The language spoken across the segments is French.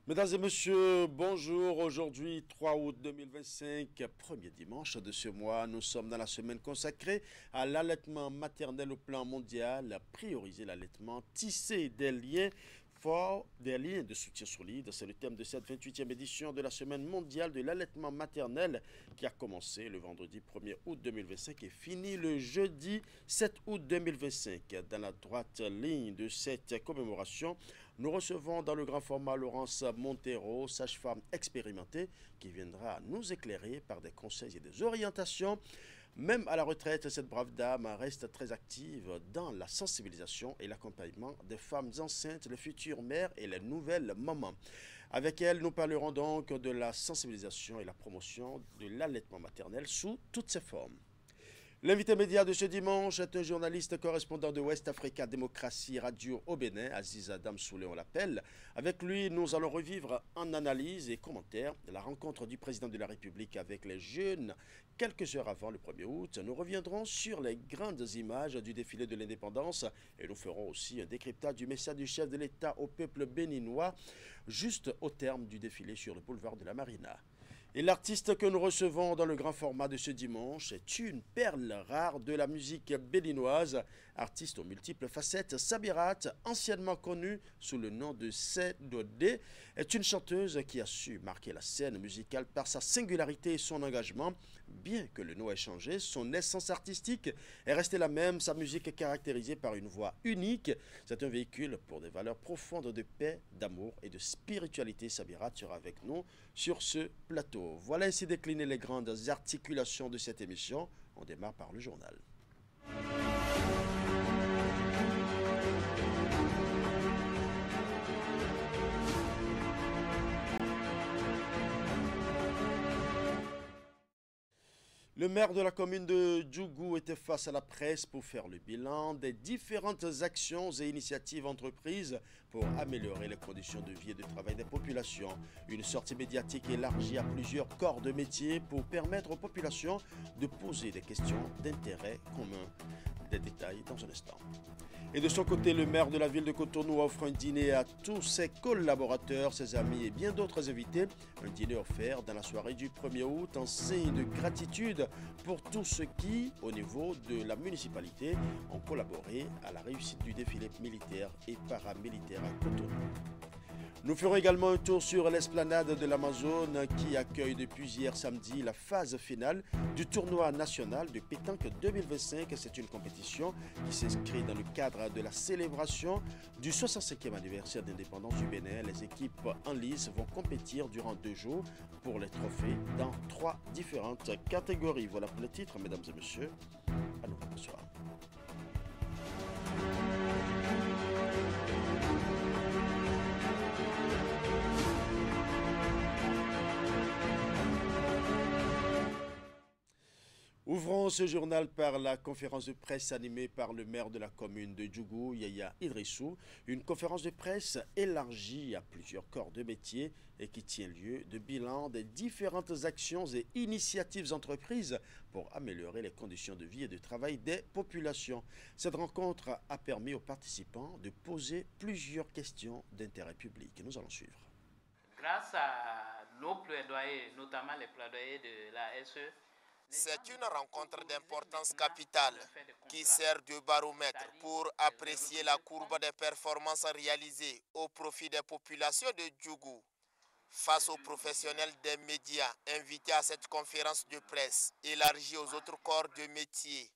Mesdames et messieurs, bonjour. Aujourd'hui, 3 août 2025, premier dimanche de ce mois. Nous sommes dans la semaine consacrée à l'allaitement maternel au plan mondial. Prioriser l'allaitement, tisser des liens forts, des liens de soutien solide. C'est le thème de cette 28e édition de la semaine mondiale de l'allaitement maternel qui a commencé le vendredi 1er août 2025 et fini le jeudi 7 août 2025. Dans la droite ligne de cette commémoration, nous recevons dans le grand format Laurence Montero, sage-femme expérimentée, qui viendra nous éclairer par des conseils et des orientations. Même à la retraite, cette brave dame reste très active dans la sensibilisation et l'accompagnement des femmes enceintes, les futures mères et les nouvelles mamans. Avec elle, nous parlerons donc de la sensibilisation et la promotion de l'allaitement maternel sous toutes ses formes. L'invité média de ce dimanche est un journaliste correspondant de West Africa Démocratie Radio au Bénin, Aziz Adam Soulé, on l'appelle. Avec lui, nous allons revivre en analyse et commentaires la rencontre du président de la République avec les jeunes quelques heures avant le 1er août. Nous reviendrons sur les grandes images du défilé de l'indépendance et nous ferons aussi un décryptage du message du chef de l'État au peuple béninois juste au terme du défilé sur le boulevard de la Marina. Et l'artiste que nous recevons dans le grand format de ce dimanche est une perle rare de la musique béninoise, artiste aux multiples facettes. Sabirat, anciennement connue sous le nom de C2D, est une chanteuse qui a su marquer la scène musicale par sa singularité et son engagement. Bien que le nom ait changé, son essence artistique est restée la même, sa musique est caractérisée par une voix unique. C'est un véhicule pour des valeurs profondes de paix, d'amour et de spiritualité. Sabirat sera avec nous sur ce plateau. Voilà ainsi déclinées les grandes articulations de cette émission. On démarre par le journal. Le maire de la commune de Djougou était face à la presse pour faire le bilan des différentes actions et initiatives entreprises pour améliorer les conditions de vie et de travail des populations. Une sortie médiatique élargie à plusieurs corps de métier pour permettre aux populations de poser des questions d'intérêt commun. Des détails dans un instant. Et de son côté, le maire de la ville de Cotonou offre un dîner à tous ses collaborateurs, ses amis et bien d'autres invités. Un dîner offert dans la soirée du 1er août en signe de gratitude pour tous ceux qui, au niveau de la municipalité, ont collaboré à la réussite du défilé militaire et paramilitaire à Cotonou. Nous ferons également un tour sur l'esplanade de l'Amazone qui accueille depuis hier samedi la phase finale du tournoi national de pétanque 2025. C'est une compétition qui s'inscrit dans le cadre de la célébration du 65e anniversaire d'indépendance du Bénin. Les équipes en lice vont compétir durant 2 jours pour les trophées dans 3 différentes catégories. Voilà pour le titre, mesdames et messieurs. Allons, bonsoir. Ouvrons ce journal par la conférence de presse animée par le maire de la commune de Djougou, Yaya Idrissou. Une conférence de presse élargie à plusieurs corps de métier et qui tient lieu de bilan des différentes actions et initiatives entreprises pour améliorer les conditions de vie et de travail des populations. Cette rencontre a permis aux participants de poser plusieurs questions d'intérêt public. Nous allons suivre. Grâce à nos plaidoyers, notamment les plaidoyers de la SE, c'est une rencontre d'importance capitale qui sert de baromètre pour apprécier la courbe des performances réalisées au profit des populations de Djougou. Face aux professionnels des médias invités à cette conférence de presse élargie aux autres corps de métier,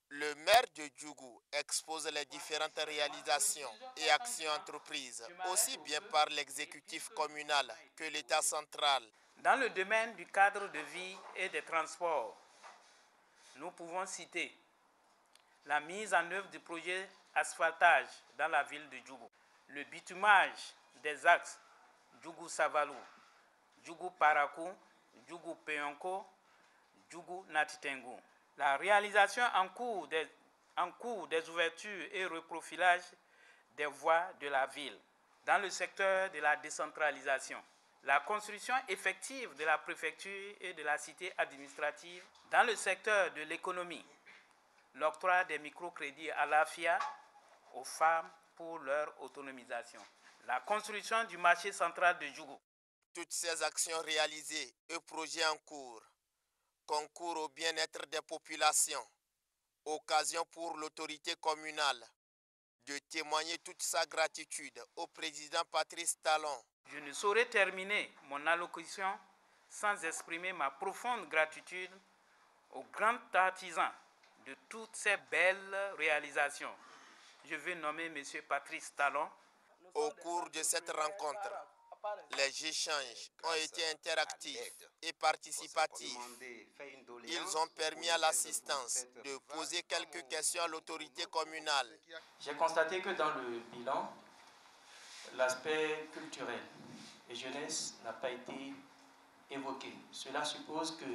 le maire de Djougou expose les différentes réalisations et actions entreprises, aussi bien par l'exécutif communal que l'État central. Dans le domaine du cadre de vie et des transports, nous pouvons citer la mise en œuvre du projet asphaltage dans la ville de Djougou, le bitumage des axes Djougou-Savalou, Djougou-Parakou, Djougou-Peyonko, Djougou-Natitengu. La réalisation en cours des ouvertures et reprofilage des voies de la ville. Dans le secteur de la décentralisation, la construction effective de la préfecture et de la cité administrative. Dans le secteur de l'économie, l'octroi des microcrédits à l'AFIA aux femmes pour leur autonomisation. La construction du marché central de Djougou. Toutes ces actions réalisées et projets en cours concourent au bien-être des populations. Occasion pour l'autorité communale de témoigner toute sa gratitude au président Patrice Talon. Je ne saurais terminer mon allocution sans exprimer ma profonde gratitude aux grands artisans de toutes ces belles réalisations. Je veux nommer M. Patrice Talon. Au cours de cette rencontre, les échanges ont été interactifs et participatifs. Ils ont permis à l'assistance de poser quelques questions à l'autorité communale. J'ai constaté que dans le bilan, l'aspect culturel et jeunesse n'a pas été évoqué. Cela suppose que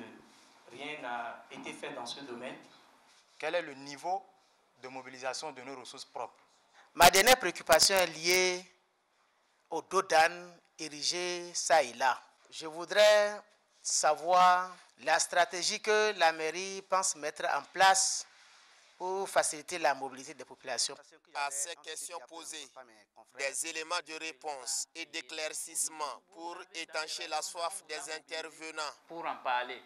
rien n'a été fait dans ce domaine. Quel est le niveau de mobilisation de nos ressources propres? Ma dernière préoccupation est liée au dos d'âne érigé ça et là. Je voudrais savoir la stratégie que la mairie pense mettre en place pour faciliter la mobilité des populations. À ces questions posées, des éléments de réponse et d'éclaircissement pour étancher la soif des intervenants. Pour en parler.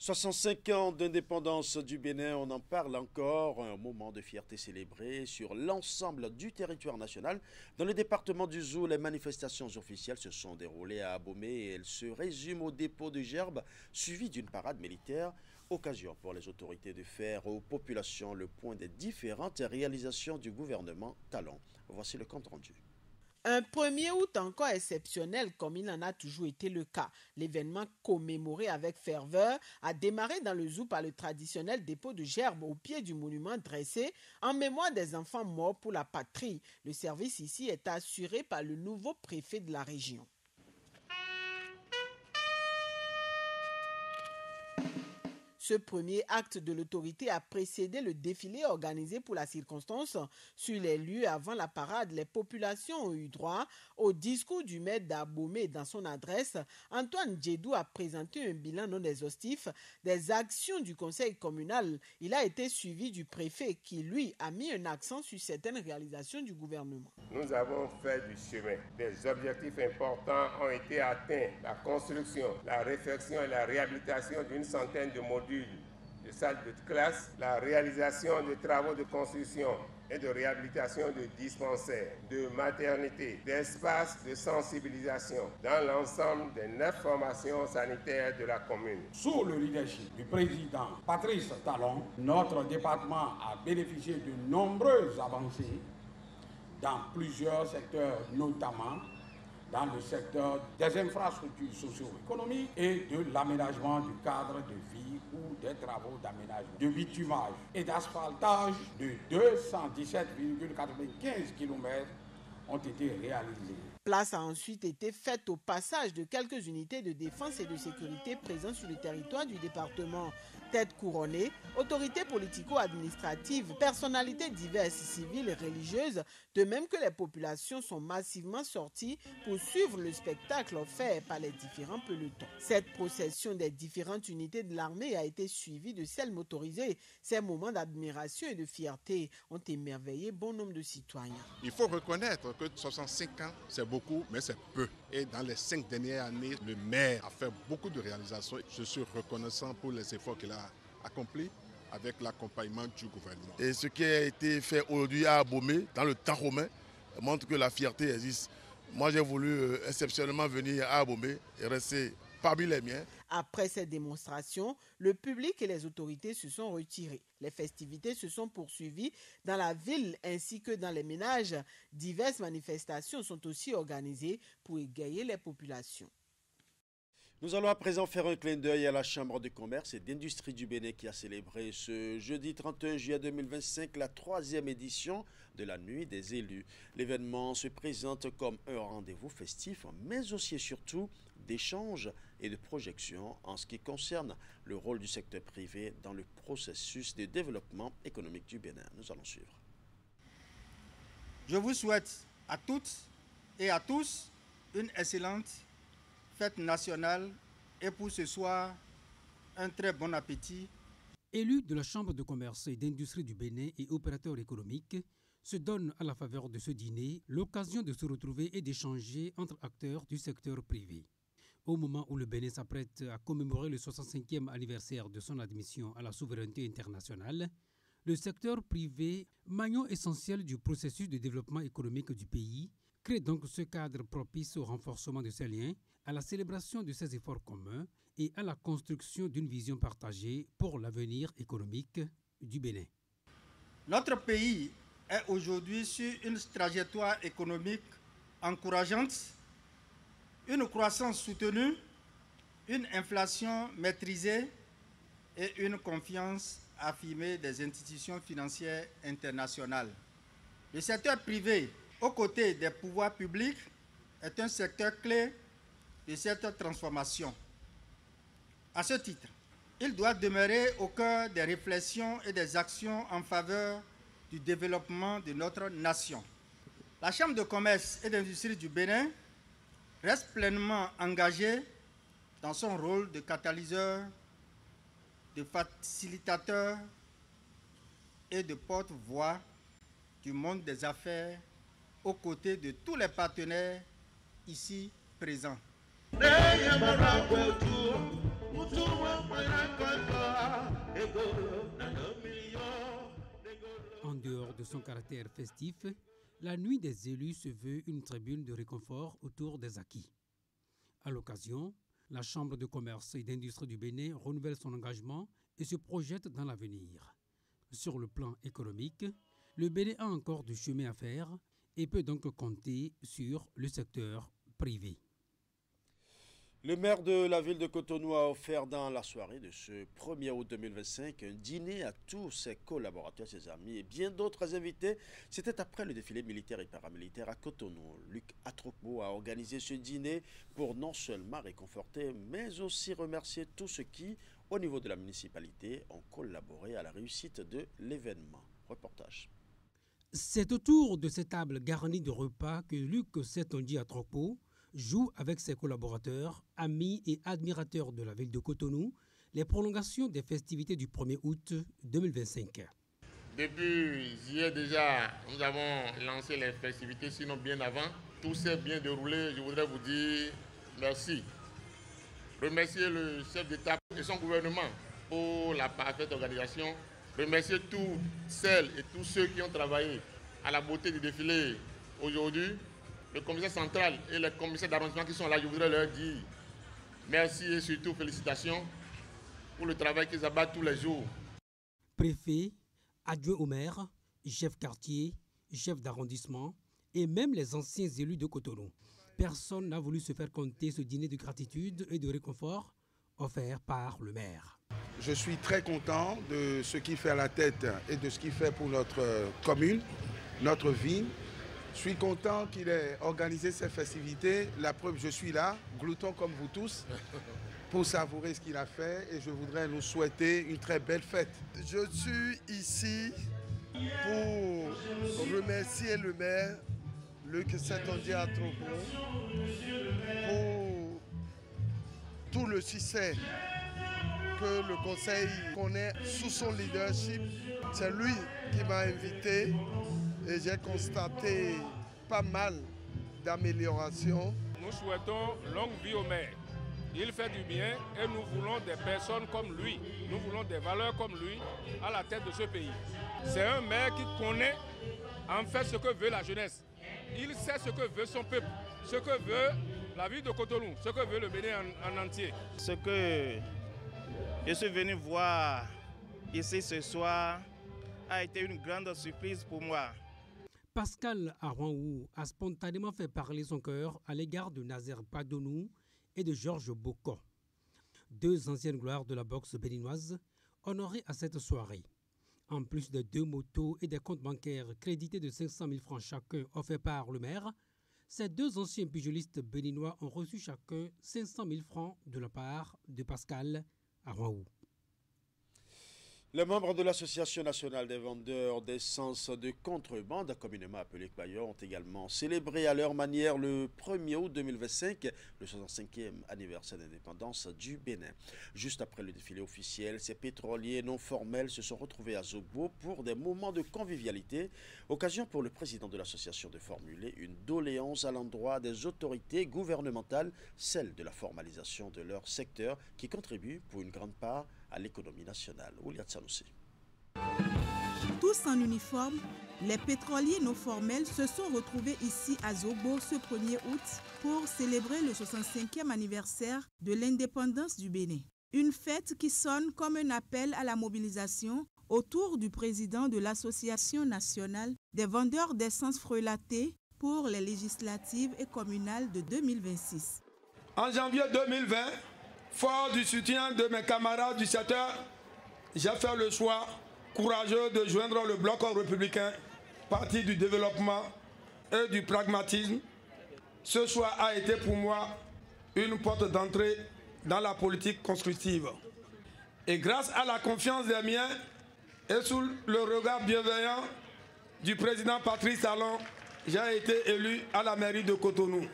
65 ans d'indépendance du Bénin, on en parle encore, un moment de fierté célébré sur l'ensemble du territoire national. Dans le département du Zou, les manifestations officielles se sont déroulées à Abomey et elles se résument au dépôt de gerbes suivi d'une parade militaire. Occasion pour les autorités de faire aux populations le point des différentes réalisations du gouvernement Talon. Voici le compte rendu. Un 1er août encore exceptionnel comme il en a toujours été le cas. L'événement commémoré avec ferveur a démarré dans le Zou par le traditionnel dépôt de gerbes au pied du monument dressé en mémoire des enfants morts pour la patrie. Le service ici est assuré par le nouveau préfet de la région. Ce premier acte de l'autorité a précédé le défilé organisé pour la circonstance. Sur les lieux avant la parade, les populations ont eu droit au discours du maire d'Abomey. Dans son adresse, Antoine Djedou a présenté un bilan non exhaustif des actions du conseil communal. Il a été suivi du préfet qui, lui, a mis un accent sur certaines réalisations du gouvernement. Nous avons fait du chemin. Des objectifs importants ont été atteints. La construction, la réfection et la réhabilitation d'une centaine de modules de salles de classe, la réalisation de travaux de construction et de réhabilitation de dispensaires, de maternités, d'espaces de sensibilisation dans l'ensemble des 9 formations sanitaires de la commune. Sous le leadership du président Patrice Talon, notre département a bénéficié de nombreuses avancées dans plusieurs secteurs, notamment dans le secteur des infrastructures socio-économiques et de l'aménagement du cadre de vie ou des travaux d'aménagement, de bitumage et d'asphaltage de 217,95 km ont été réalisés. Place a ensuite été faite au passage de quelques unités de défense et de sécurité présentes sur le territoire du département. Têtes couronnées, autorités politico-administratives, personnalités diverses, civiles et religieuses, de même que les populations sont massivement sorties pour suivre le spectacle offert par les différents pelotons. Cette procession des différentes unités de l'armée a été suivie de celles motorisées. Ces moments d'admiration et de fierté ont émerveillé bon nombre de citoyens. Il faut reconnaître que 65 ans, c'est beaucoup, mais c'est peu. Et dans les 5 dernières années, le maire a fait beaucoup de réalisations. Je suis reconnaissant pour les efforts qu'il a accomplis avec l'accompagnement du gouvernement. Et ce qui a été fait aujourd'hui à Abomey, dans le temps romain, montre que la fierté existe. Moi, j'ai voulu exceptionnellement venir à Abomey et rester parmi les miens. Après cette démonstration, le public et les autorités se sont retirés. Les festivités se sont poursuivies dans la ville ainsi que dans les ménages. Diverses manifestations sont aussi organisées pour égayer les populations. Nous allons à présent faire un clin d'œil à la Chambre de commerce et d'industrie du Bénin qui a célébré ce jeudi 31 juillet 2025 la 3e édition de la Nuit des élus. L'événement se présente comme un rendez-vous festif, mais aussi et surtout d'échanges et de projections en ce qui concerne le rôle du secteur privé dans le processus de développement économique du Bénin. Nous allons suivre. Je vous souhaite à toutes et à tous une excellente fête nationale et pour ce soir, un très bon appétit. Élus de la Chambre de commerce et d'industrie du Bénin et opérateurs économiques, se donne à la faveur de ce dîner l'occasion de se retrouver et d'échanger entre acteurs du secteur privé. Au moment où le Bénin s'apprête à commémorer le 65e anniversaire de son admission à la souveraineté internationale, le secteur privé, maillon essentiel du processus de développement économique du pays, crée donc ce cadre propice au renforcement de ses liens, à la célébration de ses efforts communs et à la construction d'une vision partagée pour l'avenir économique du Bénin. Notre pays est aujourd'hui sur une trajectoire économique encourageante, une croissance soutenue, une inflation maîtrisée et une confiance affirmée des institutions financières internationales. Le secteur privé, aux côtés des pouvoirs publics, est un secteur clé de cette transformation. À ce titre, il doit demeurer au cœur des réflexions et des actions en faveur du développement de notre nation. La Chambre de commerce et d'industrie du Bénin reste pleinement engagée dans son rôle de catalyseur, de facilitateur et de porte-voix du monde des affaires aux côtés de tous les partenaires ici présents. En dehors de son caractère festif, la nuit des élus se veut une tribune de réconfort autour des acquis. À l'occasion, la Chambre de commerce et d'industrie du Bénin renouvelle son engagement et se projette dans l'avenir. Sur le plan économique, le Bénin a encore du chemin à faire et peut donc compter sur le secteur privé. Le maire de la ville de Cotonou a offert dans la soirée de ce 1er août 2025 un dîner à tous ses collaborateurs, ses amis et bien d'autres invités. C'était après le défilé militaire et paramilitaire à Cotonou. Luc Atrokbo a organisé ce dîner pour non seulement réconforter, mais aussi remercier tous ceux qui, au niveau de la municipalité, ont collaboré à la réussite de l'événement. Reportage. C'est autour de cette table garnie de repas que Luc Setondi Atrokbo joue avec ses collaborateurs, amis et admirateurs de la ville de Cotonou les prolongations des festivités du 1er août 2025. Depuis hier déjà, nous avons lancé les festivités, sinon bien avant. Tout s'est bien déroulé. Je voudrais vous dire merci. Remercier le chef d'État et son gouvernement pour la parfaite organisation. Remercier toutes celles et tous ceux qui ont travaillé à la beauté du défilé aujourd'hui. Le commissaire central et les commissaires d'arrondissement qui sont là, je voudrais leur dire merci et surtout félicitations pour le travail qu'ils abattent tous les jours. Préfet, adjoint au maire, chef quartier, chef d'arrondissement et même les anciens élus de Cotonou. Personne n'a voulu se faire compter ce dîner de gratitude et de réconfort offert par le maire. Je suis très content de ce qu'il fait à la tête et de ce qu'il fait pour notre commune, notre ville. Je suis content qu'il ait organisé ces festivités. La preuve, je suis là, glouton comme vous tous, pour savourer ce qu'il a fait et je voudrais nous souhaiter une très belle fête. Je suis ici pour remercier le maire, Luc Setondi Atrokbo, pour tout le succès que le conseil connaît sous son leadership. C'est lui qui m'a invité. Et j'ai constaté pas mal d'améliorations. Nous souhaitons longue vie au maire. Il fait du bien et nous voulons des personnes comme lui. Nous voulons des valeurs comme lui à la tête de ce pays. C'est un maire qui connaît en fait ce que veut la jeunesse. Il sait ce que veut son peuple, ce que veut la ville de Cotonou, ce que veut le Bénin en entier. Ce que je suis venu voir ici ce soir a été une grande surprise pour moi. Pascal Arouanou a spontanément fait parler son cœur à l'égard de Nazer Padonou et de Georges Boko, deux anciennes gloires de la boxe béninoise, honorées à cette soirée. En plus de 2 motos et des comptes bancaires crédités de 500 000 francs chacun offerts par le maire, ces deux anciens pugilistes béninois ont reçu chacun 500 000 francs de la part de Pascal Arouanou. Les membres de l'Association nationale des vendeurs d'essence de contrebande, communément appelée CBAYO, ont également célébré à leur manière le 1er août 2025, le 65e anniversaire d'indépendance du Bénin. Juste après le défilé officiel, ces pétroliers non formels se sont retrouvés à Zogbo pour des moments de convivialité, occasion pour le président de l'association de formuler une doléance à l'endroit des autorités gouvernementales, celle de la formalisation de leur secteur qui contribue pour une grande part à l'économie nationale. Tous en uniforme, les pétroliers non formels se sont retrouvés ici à Zogbo ce 1er août pour célébrer le 65e anniversaire de l'indépendance du Bénin. Une fête qui sonne comme un appel à la mobilisation autour du président de l'Association nationale des vendeurs d'essence frelatée pour les législatives et communales de 2026. En janvier 2020, fort du soutien de mes camarades du secteur, j'ai fait le choix courageux de joindre le bloc républicain, parti du développement et du pragmatisme. Ce choix a été pour moi une porte d'entrée dans la politique constructive. Et grâce à la confiance des miens et sous le regard bienveillant du président Patrice Talon, j'ai été élu à la mairie de Cotonou.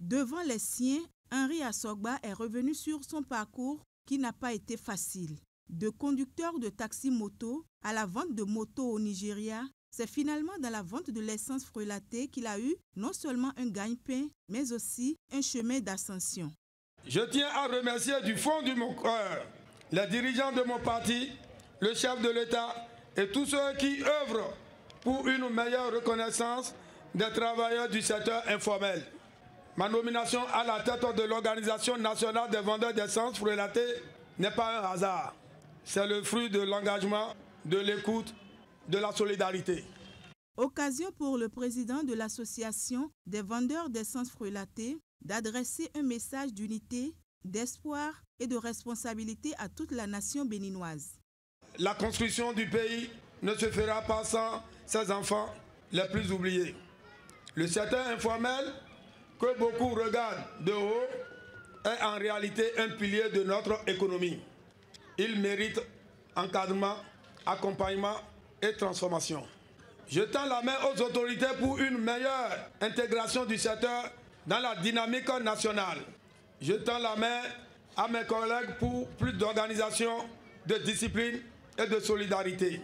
Devant les siens, Henri Assogba est revenu sur son parcours qui n'a pas été facile. De conducteur de taxi-moto à la vente de motos au Nigeria, c'est finalement dans la vente de l'essence frelatée qu'il a eu non seulement un gagne-pain, mais aussi un chemin d'ascension. Je tiens à remercier du fond de mon cœur les dirigeants de mon parti, le chef de l'État et tous ceux qui œuvrent pour une meilleure reconnaissance des travailleurs du secteur informel. Ma nomination à la tête de l'Organisation nationale des vendeurs d'essence frelatée n'est pas un hasard. C'est le fruit de l'engagement, de l'écoute, de la solidarité. Occasion pour le président de l'Association des vendeurs d'essence frelatée d'adresser un message d'unité, d'espoir et de responsabilité à toute la nation béninoise. La construction du pays ne se fera pas sans ses enfants les plus oubliés. Le secteur informel, que beaucoup regardent de haut, est en réalité un pilier de notre économie. Il mérite encadrement, accompagnement et transformation. Je tends la main aux autorités pour une meilleure intégration du secteur dans la dynamique nationale. Je tends la main à mes collègues pour plus d'organisation, de discipline et de solidarité.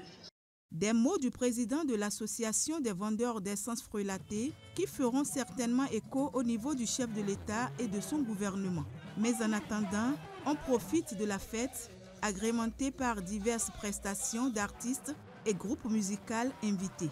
Des mots du président de l'Association des vendeurs d'essence frelatée qui feront certainement écho au niveau du chef de l'État et de son gouvernement. Mais en attendant, on profite de la fête, agrémentée par diverses prestations d'artistes et groupes musicaux invités.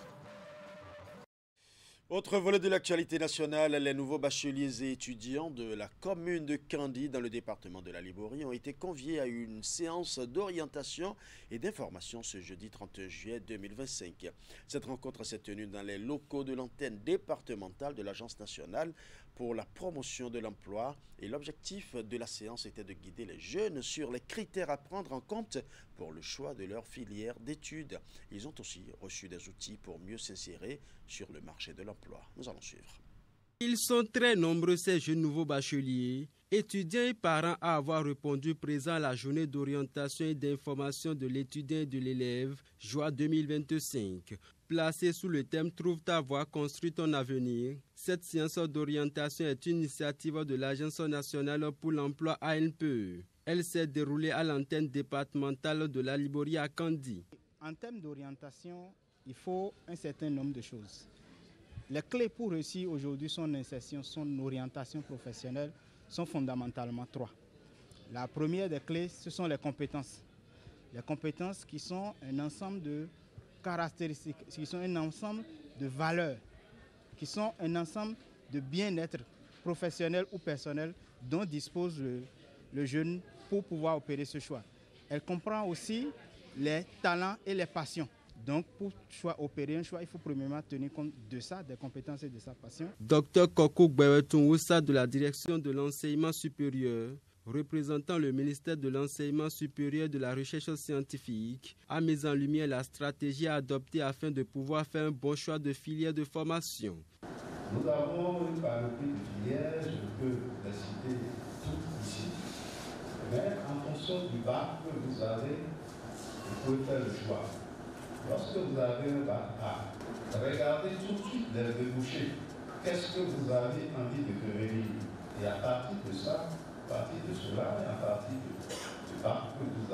Autre volet de l'actualité nationale, les nouveaux bacheliers et étudiants de la commune de Kandi dans le département de la Liborie ont été conviés à une séance d'orientation et d'information ce jeudi 31 juillet 2025. Cette rencontre s'est tenue dans les locaux de l'antenne départementale de l'Agence nationale pour la promotion de l'emploi et l'objectif de la séance était de guider les jeunes sur les critères à prendre en compte pour le choix de leur filière d'études. Ils ont aussi reçu des outils pour mieux s'insérer sur le marché de l'emploi. Nous allons suivre. Ils sont très nombreux ces jeunes nouveaux bacheliers, étudiants et parents à avoir répondu présent à la journée d'orientation et d'information de l'étudiant et de l'élève Joie 2025. Placée sous le thème « Trouve ta voie, construis ton avenir », cette séance d'orientation est une initiative de l'Agence nationale pour l'emploi ANPE. Elle s'est déroulée à l'antenne départementale de la Liborie à Kandi. En termes d'orientation, il faut un certain nombre de choses. Les clés pour réussir aujourd'hui son insertion, son orientation professionnelle sont fondamentalement trois. La première des clés, ce sont les compétences. Les compétences qui sont un ensemble de caractéristiques, qui sont un ensemble de valeurs, qui sont un ensemble de bien-être professionnel ou personnel dont dispose le jeune pour pouvoir opérer ce choix. Elle comprend aussi les talents et les passions. Donc, pour opérer un choix, il faut premièrement tenir compte de ça, des compétences et de sa passion. Dr Kokou Gbewetunwusa de la direction de l'enseignement supérieur, représentant le ministère de l'enseignement supérieur et de la recherche scientifique, a mis en lumière la stratégie à adopter afin de pouvoir faire un bon choix de filière de formation. Nous avons une panoplie de filières, je peux les citer toutes ici, mais en fonction du bac que vous avez, vous pouvez faire le choix. Lorsque vous avez un bac A, regardez tout de suite les débouchés. Qu'est-ce que vous avez envie de devenir? Et à partir de ça, à partir de cela, et à partir du bac que vous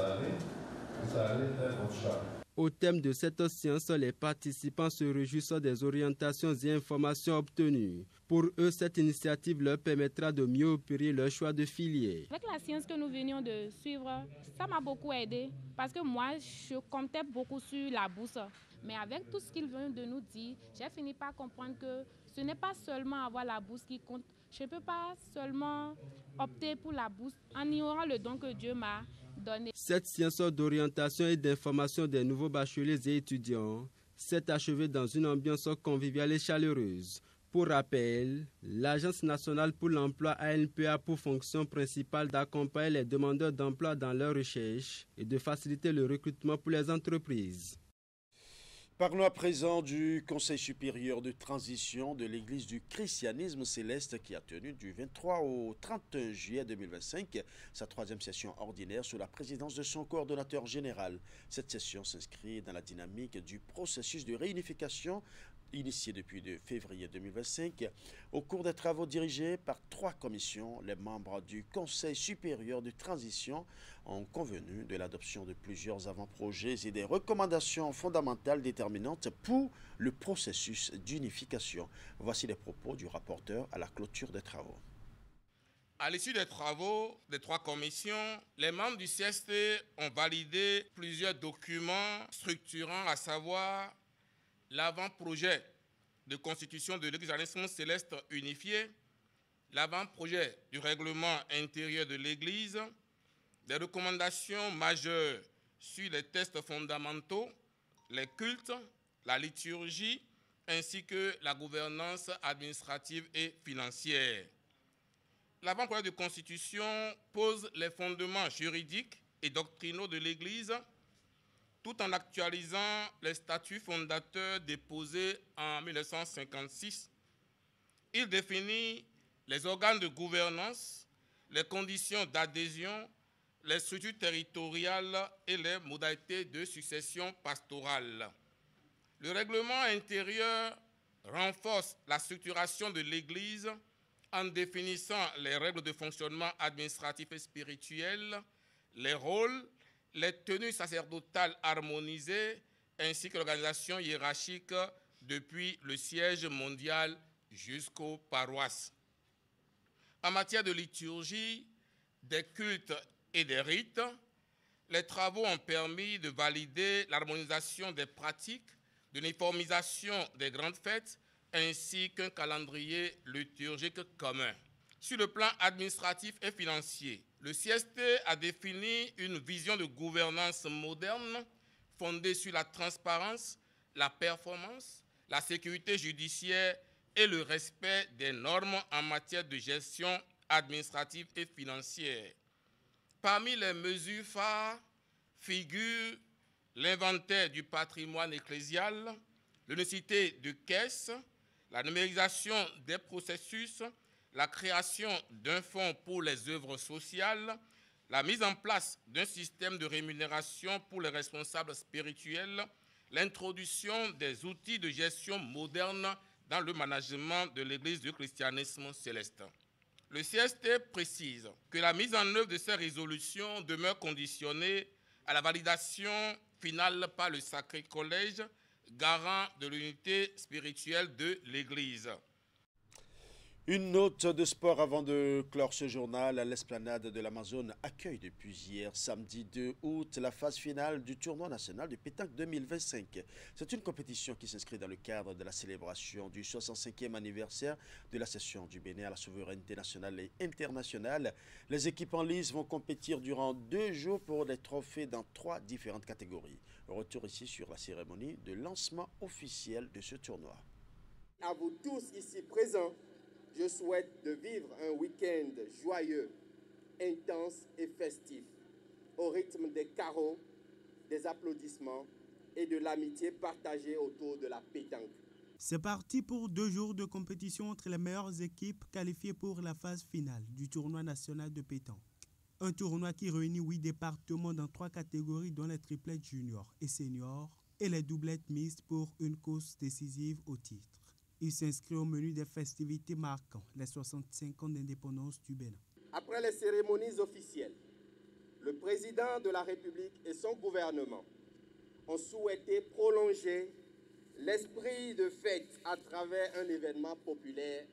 allez faire votre choix. Au thème de cette séance, les participants se réjouissent des orientations et informations obtenues. Pour eux, cette initiative leur permettra de mieux opérer leur choix de filière. Avec la science que nous venions de suivre, ça m'a beaucoup aidé parce que moi, je comptais beaucoup sur la bourse. Mais avec tout ce qu'ils viennent de nous dire, j'ai fini par comprendre que ce n'est pas seulement avoir la bourse qui compte. Je ne peux pas seulement opter pour la bourse en ignorant le don que Dieu m'a donné. Cette séance d'orientation et d'information des nouveaux bacheliers et étudiants s'est achevée dans une ambiance conviviale et chaleureuse. Pour rappel, l'Agence nationale pour l'emploi ANPE a pour fonction principale d'accompagner les demandeurs d'emploi dans leurs recherches et de faciliter le recrutement pour les entreprises. Parlons à présent du Conseil supérieur de transition de l'Église du christianisme céleste qui a tenu du 23 au 31 juillet 2025 sa troisième session ordinaire sous la présidence de son coordonnateur général. Cette session s'inscrit dans la dynamique du processus de réunification initié depuis février 2025. Au cours des travaux dirigés par 3 commissions, les membres du Conseil supérieur de transition ont convenu de l'adoption de plusieurs avant-projets et des recommandations fondamentales déterminantes pour le processus d'unification. Voici les propos du rapporteur à la clôture des travaux. À l'issue des travaux des 3 commissions, les membres du CST ont validé plusieurs documents structurants, à savoir l'avant-projet de constitution de l'Église céleste unifiée, l'avant-projet du règlement intérieur de l'Église, des recommandations majeures sur les textes fondamentaux, les cultes, la liturgie, ainsi que la gouvernance administrative et financière. L'avant-projet de constitution pose les fondements juridiques et doctrinaux de l'Église, tout en actualisant les statuts fondateurs déposés en 1956. Il définit les organes de gouvernance, les conditions d'adhésion, les structures territoriales et les modalités de succession pastorale. Le règlement intérieur renforce la structuration de l'Église en définissant les règles de fonctionnement administratif et spirituel, les rôles, les tenues sacerdotales harmonisées, ainsi que l'organisation hiérarchique depuis le siège mondial jusqu'aux paroisses. En matière de liturgie, des cultes et des rites, les travaux ont permis de valider l'harmonisation des pratiques, de l'uniformisation des grandes fêtes, ainsi qu'un calendrier liturgique commun. Sur le plan administratif et financier, le CST a défini une vision de gouvernance moderne fondée sur la transparence, la performance, la sécurité judiciaire et le respect des normes en matière de gestion administrative et financière. Parmi les mesures phares figurent l'inventaire du patrimoine ecclésial, l'unicité de caisse, la numérisation des processus, la création d'un fonds pour les œuvres sociales, la mise en place d'un système de rémunération pour les responsables spirituels, l'introduction des outils de gestion modernes dans le management de l'Église du christianisme céleste. Le CST précise que la mise en œuvre de ces résolutions demeure conditionnée à la validation finale par le Sacré Collège, garant de l'unité spirituelle de l'Église. Une note de sport avant de clore ce journal. L'esplanade de l'Amazone accueille depuis hier, samedi 2 août, la phase finale du tournoi national de pétanque 2025. C'est une compétition qui s'inscrit dans le cadre de la célébration du 65e anniversaire de l'accession du Bénin à la souveraineté nationale et internationale. Les équipes en lice vont compétir durant 2 jours pour des trophées dans 3 différentes catégories. Retour ici sur la cérémonie de lancement officiel de ce tournoi. À vous tous ici présents, je souhaite de vivre un week-end joyeux, intense et festif, au rythme des carreaux, des applaudissements et de l'amitié partagée autour de la pétanque. C'est parti pour 2 jours de compétition entre les meilleures équipes qualifiées pour la phase finale du tournoi national de pétanque. Un tournoi qui réunit 8 départements dans 3 catégories, dont les triplettes juniors et seniors et les doublettes mixtes pour une course décisive au titre. Il s'inscrit au menu des festivités marquant les 65 ans d'indépendance du Bénin. Après les cérémonies officielles, le président de la République et son gouvernement ont souhaité prolonger l'esprit de fête à travers un événement populaire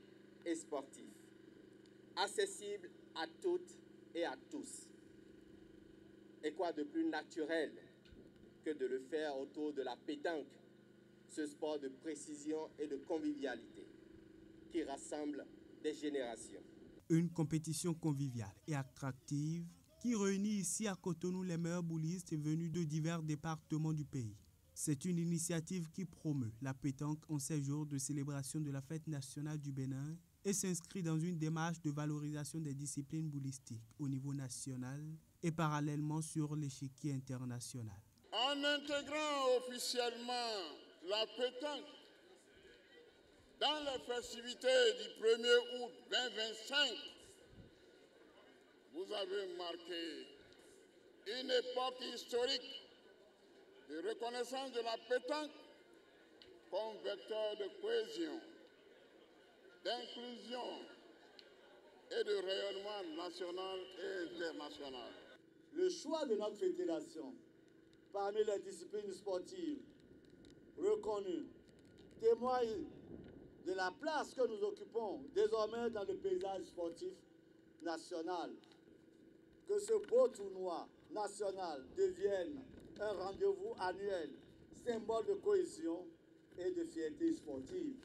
et sportif, accessible à toutes et à tous. Et quoi de plus naturel que de le faire autour de la pétanque, ce sport de précision et de convivialité qui rassemble des générations. Une compétition conviviale et attractive qui réunit ici à Cotonou les meilleurs boulistes venus de divers départements du pays. C'est une initiative qui promeut la pétanque en ces jours de célébration de la fête nationale du Bénin et s'inscrit dans une démarche de valorisation des disciplines boulistiques au niveau national et parallèlement sur l'échiquier international. En intégrant officiellement la pétanque dans les festivités du 1er août 2025, vous avez marqué une époque historique de reconnaissance de la pétanque comme vecteur de cohésion, d'inclusion et de rayonnement national et international. Le choix de notre fédération parmi les disciplines sportives reconnues témoigne de la place que nous occupons désormais dans le paysage sportif national. Que ce beau tournoi national devienne un rendez-vous annuel, symbole de cohésion et de fierté sportive.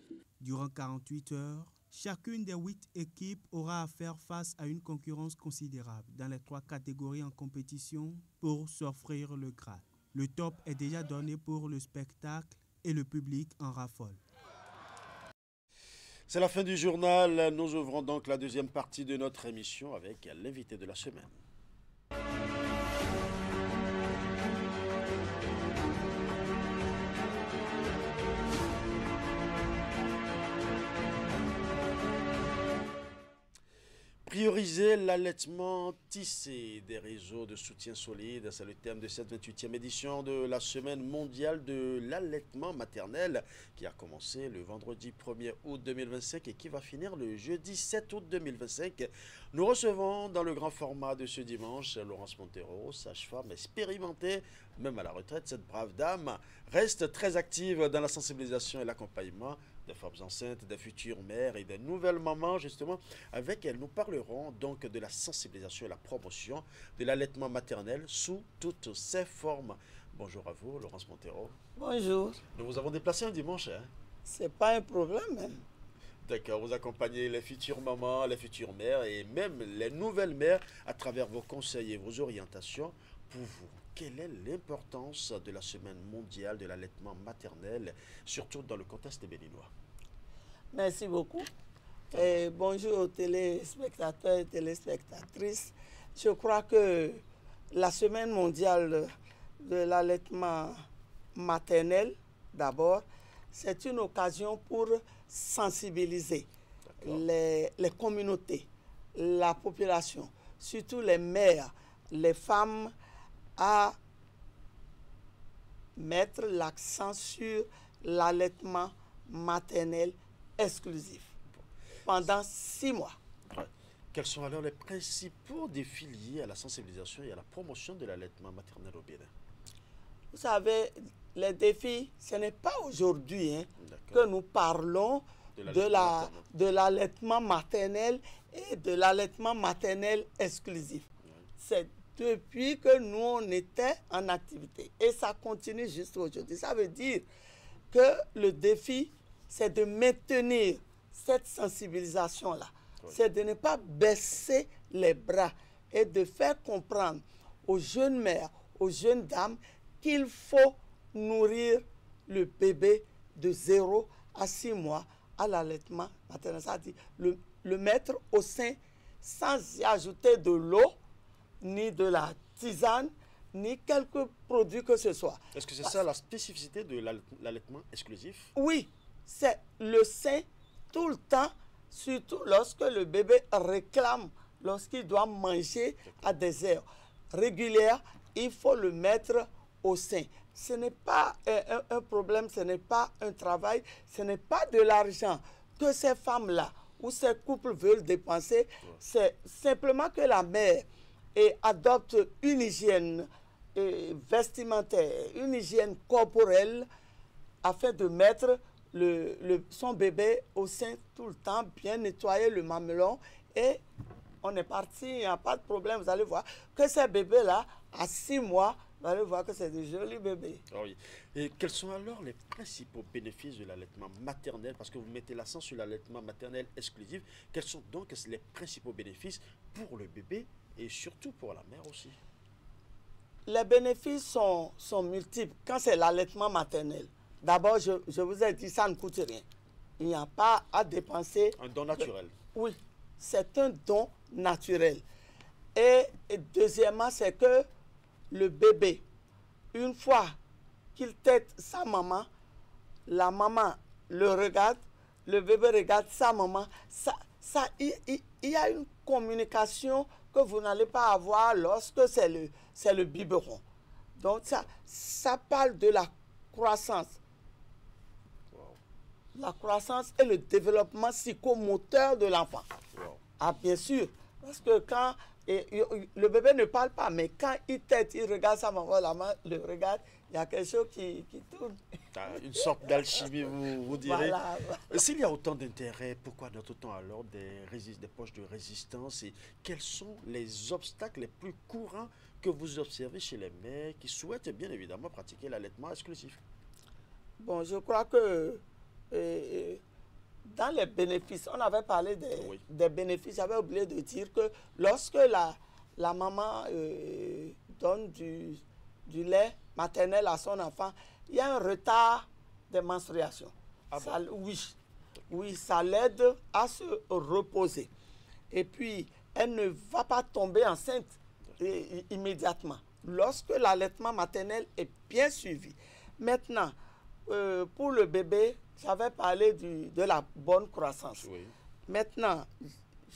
Durant 48 heures, chacune des 8 équipes aura à faire face à une concurrence considérable dans les 3 catégories en compétition pour s'offrir le grade. Le top est déjà donné pour le spectacle et le public en raffole. C'est la fin du journal. Nous ouvrons donc la deuxième partie de notre émission avec l'invité de la semaine. Prioriser l'allaitement tissé, des réseaux de soutien solide, c'est le thème de cette 28e édition de la Semaine mondiale de l'allaitement maternel qui a commencé le vendredi 1er août 2025 et qui va finir le jeudi 7 août 2025. Nous recevons dans le grand format de ce dimanche Laurence Montero, sage-femme expérimentée, même à la retraite. Cette brave dame reste très active dans la sensibilisation et l'accompagnement des femmes enceintes, des futures mères et des nouvelles mamans. Justement, avec elle, nous parlerons donc de la sensibilisation et la promotion de l'allaitement maternel sous toutes ses formes. Bonjour à vous, Laurence Montero. Bonjour. Nous vous avons déplacé un dimanche. C'est pas un problème, même. D'accord, vous accompagnez les futures mamans, les futures mères et même les nouvelles mères à travers vos conseils et vos orientations. Pour vous, quelle est l'importance de la Semaine mondiale de l'allaitement maternel, surtout dans le contexte béninois? Merci beaucoup. Et bonjour aux téléspectateurs et téléspectatrices. Je crois que la Semaine mondiale de l'allaitement maternel, d'abord, c'est une occasion pour sensibiliser les communautés, la population, surtout les mères, les femmes, à mettre l'accent sur l'allaitement maternel exclusif pendant 6 mois. Quels sont alors les principaux défis liés à la sensibilisation et à la promotion de l'allaitement maternel au Bénin? Vous savez, les défis, ce n'est pas aujourd'hui que nous parlons de l'allaitement maternel et de l'allaitement maternel exclusif. C'est depuis que nous, on était en activité. Et ça continue juste aujourd'hui. Ça veut dire que le défi, c'est de maintenir cette sensibilisation-là. Oui. C'est de ne pas baisser les bras et de faire comprendre aux jeunes mères, aux jeunes dames, qu'il faut nourrir le bébé de 0 à 6 mois à l'allaitement maternel. C'est-à-dire le mettre au sein sans y ajouter de l'eau, ni de la tisane, ni quelque produit que ce soit. Est-ce que c'est ça la spécificité de l'allaitement exclusif? Oui, c'est le sein tout le temps, surtout lorsque le bébé réclame lorsqu'il doit manger à des heures régulières, il faut le mettre au sein. Ce n'est pas un problème, ce n'est pas un travail, ce n'est pas de l'argent que ces femmes-là ou ces couples veulent dépenser. C'est simplement que la mère adopte une hygiène vestimentaire, une hygiène corporelle afin de mettre son bébé au sein tout le temps, bien nettoyer le mamelon et on est parti, il n'y a pas de problème. Vous allez voir que ces bébés-là, à 6 mois, vous allez voir que c'est des jolis bébés. Ah oui. Et quels sont alors les principaux bénéfices de l'allaitement maternel? Parce que vous mettez l'accent sur l'allaitement maternel exclusif. Quels sont donc les principaux bénéfices pour le bébé et surtout pour la mère aussi? Les bénéfices sont multiples quand c'est l'allaitement maternel. D'abord, je vous ai dit, ça ne coûte rien. Il n'y a pas à dépenser. Un don naturel. Oui, c'est un don naturel. Et deuxièmement, c'est que le bébé, une fois qu'il tète sa maman, la maman le regarde, le bébé regarde sa maman. Il y a une communication que vous n'allez pas avoir lorsque c'est le biberon. Donc ça parle de la croissance. La croissance et le développement psychomoteur de l'enfant. Ah, bien sûr, parce que quand le bébé ne parle pas, mais quand il tète, il regarde sa maman, la main le regarde, il y a quelque chose qui tourne. Une sorte d'alchimie, vous direz. Voilà. S'il y a autant d'intérêt, pourquoi notre-t-on alors des poches de résistance et quels sont les obstacles les plus courants que vous observez chez les mères qui souhaitent bien évidemment pratiquer l'allaitement exclusif? Bon, je crois que dans les bénéfices, on avait parlé des bénéfices. J'avais oublié de dire que lorsque la maman donne du lait maternel à son enfant, il y a un retard de menstruation. Ah ça, oui, ça l'aide à se reposer. Et puis, elle ne va pas tomber enceinte immédiatement lorsque l'allaitement maternel est bien suivi. Maintenant, pour le bébé, j'avais parlé de la bonne croissance. Oui. Maintenant,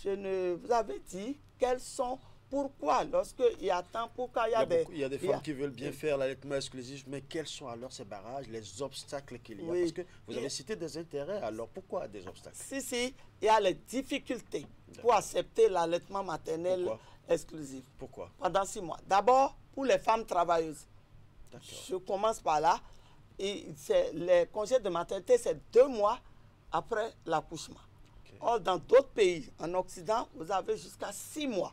vous avez dit quels sont, pourquoi, lorsqu'il y a tant, pourquoi il y a des femmes qui veulent bien faire l'allaitement exclusif, mais quels sont alors ces barrages, les obstacles qu'il y a? Parce que vous avez cité des intérêts, alors pourquoi des obstacles? Si, il y a les difficultés pour accepter l'allaitement maternel exclusif. Pourquoi? Pendant 6 mois. D'abord, pour les femmes travailleuses. Je commence par là. Et les congés de maternité, c'est 2 mois après l'accouchement. Or, dans d'autres pays, en Occident, vous avez jusqu'à 6 mois.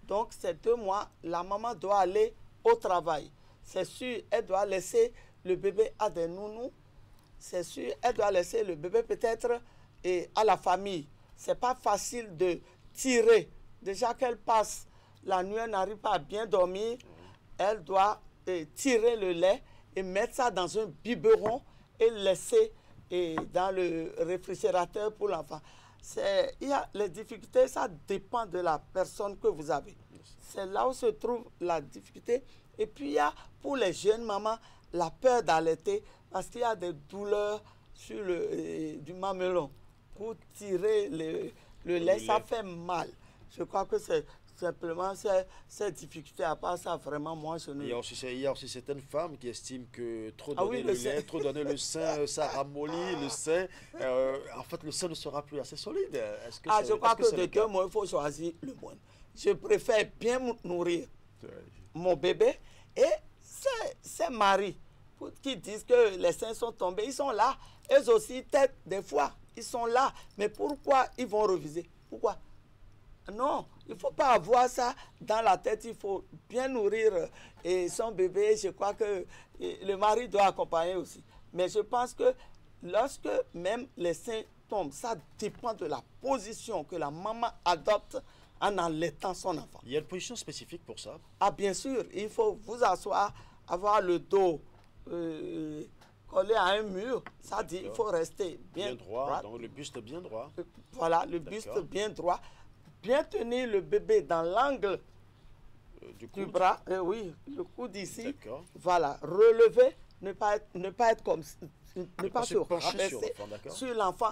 Donc, ces 2 mois, la maman doit aller au travail. C'est sûr, elle doit laisser le bébé à des nounous. C'est sûr, elle doit laisser le bébé peut-être à la famille. Ce n'est pas facile de tirer. Déjà qu'elle passe la nuit, elle n'arrive pas à bien dormir. Elle doit tirer le lait et mettre ça dans un biberon et laisser dans le réfrigérateur pour l'enfant. Il y a les difficultés, ça dépend de la personne que vous avez. C'est là où se trouve la difficulté. Et puis, il y a pour les jeunes mamans la peur d'allaiter parce qu'il y a des douleurs sur du mamelon. Pour tirer le lait, ça fait mal. Je crois que c'est simplement ces difficultés. À part ça, vraiment, moi, je ne... Il y a aussi certaines femmes qui estiment que trop donner le lait, trop donner le sein, ça ramollit le sein. En fait, le sein ne sera plus assez solide. Je crois que de 2 mois, il faut choisir le moins. Je préfère bien nourrir mon bébé et ces maris qui disent que les seins sont tombés, ils sont là. Eux aussi, peut-être des fois, ils sont là. Mais pourquoi ils vont reviser? Pourquoi? Non, il ne faut pas avoir ça dans la tête. Il faut bien nourrir son bébé. Je crois que le mari doit accompagner aussi. Mais je pense que lorsque même les seins tombent, ça dépend de la position que la maman adopte en allaitant son enfant. Il y a une position spécifique pour ça? Ah, bien sûr. Il faut vous asseoir, avoir le dos collé à un mur. Ça dit il faut rester bien droit. Donc le buste bien droit. Voilà, le buste bien droit. Bien tenir le bébé dans l'angle du bras, oui, le coude ici. Voilà, relever, ne pas être comme, ne pas se rabaisser sur l'enfant.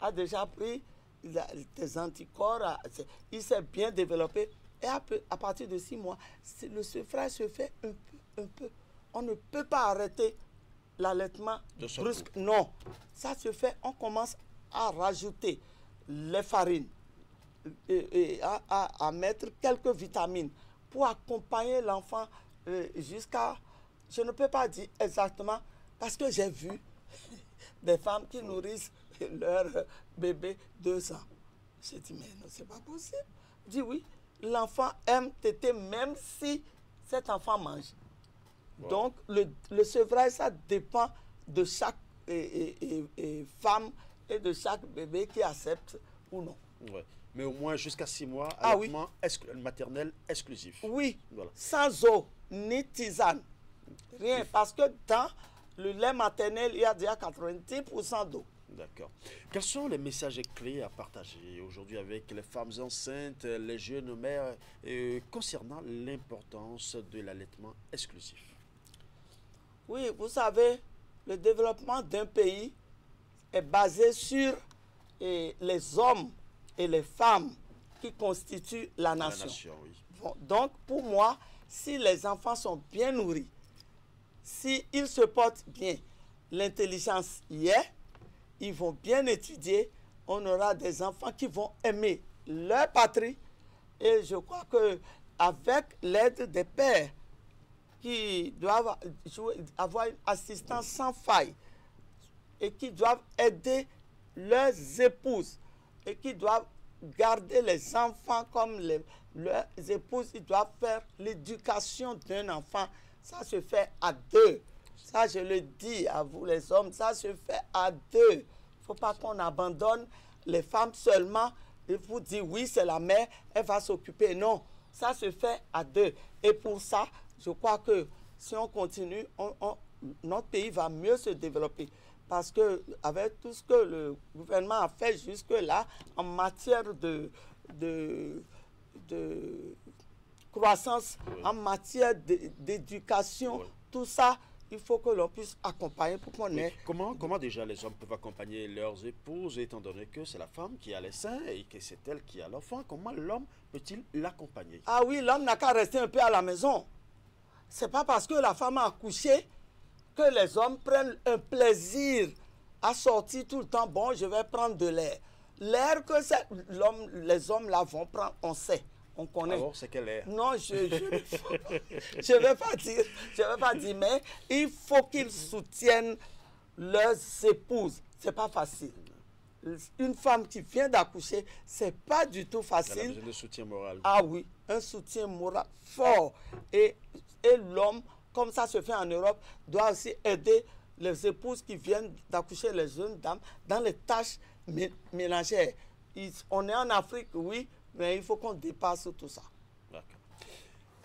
a déjà pris des anticorps, il s'est bien développé. Et à partir de 6 mois, le sevrage se fait un peu. On ne peut pas arrêter l'allaitement brusque. Non, ça se fait, on commence à rajouter les farines et à mettre quelques vitamines pour accompagner l'enfant jusqu'à... Je ne peux pas dire exactement, parce que j'ai vu des femmes qui nourrissent leur bébé 2 ans. J'ai dit, mais non, c'est pas possible. Je dis oui, l'enfant aime téter même si cet enfant mange. Wow. Donc, le sevrage, ça dépend de chaque femme et de chaque bébé qui accepte ou non. Ouais. Mais au moins jusqu'à 6 mois, allaitement maternel exclusif. Oui, voilà. Sans eau, ni tisane, rien. Parce que dans le lait maternel, il y a déjà 90% d'eau. D'accord. Quels sont les messages clés à partager aujourd'hui avec les femmes enceintes, les jeunes mères, concernant l'importance de l'allaitement exclusif? Oui, vous savez, le développement d'un pays est basé sur les hommes et les femmes qui constituent la nation. Oui. Bon, donc, pour moi, si les enfants sont bien nourris, s'ils se portent bien, l'intelligence y est, ils vont bien étudier, on aura des enfants qui vont aimer leur patrie. Et je crois qu'avec l'aide des pères qui doivent avoir une assistance sans faille et qui doivent aider leurs épouses et qui doivent garder les enfants comme leurs épouses, ils doivent faire l'éducation d'un enfant. Ça se fait à 2. Ça, je le dis à vous les hommes, ça se fait à 2. Il ne faut pas qu'on abandonne les femmes seulement et vous dire oui, c'est la mère, elle va s'occuper. Non, ça se fait à 2. Et pour ça, je crois que si on continue, notre pays va mieux se développer. Parce que avec tout ce que le gouvernement a fait jusque-là en matière de croissance, en matière d'éducation, tout ça, il faut que l'on puisse accompagner pour qu'on ait... Comment déjà les hommes peuvent accompagner leurs épouses, étant donné que c'est la femme qui a les seins et que c'est elle qui a l'enfant? Comment l'homme peut-il l'accompagner? Ah oui, l'homme n'a qu'à rester un peu à la maison. C'est pas parce que la femme a accouché que les hommes prennent un plaisir à sortir tout le temps. Bon, je vais prendre de l'air. L'air que les hommes là vont prendre, on sait. On connaît. Alors, c'est quel air? Non, je vais pas dire, mais il faut qu'ils soutiennent leurs épouses. C'est pas facile. Une femme qui vient d'accoucher, c'est pas du tout facile. Elle a besoin de soutien moral. Ah oui, un soutien moral fort. Et l'homme, comme ça se fait en Europe, doit aussi aider les épouses qui viennent d'accoucher, les jeunes dames, dans les tâches ménagères. On est en Afrique, oui, mais il faut qu'on dépasse tout ça. D'accord.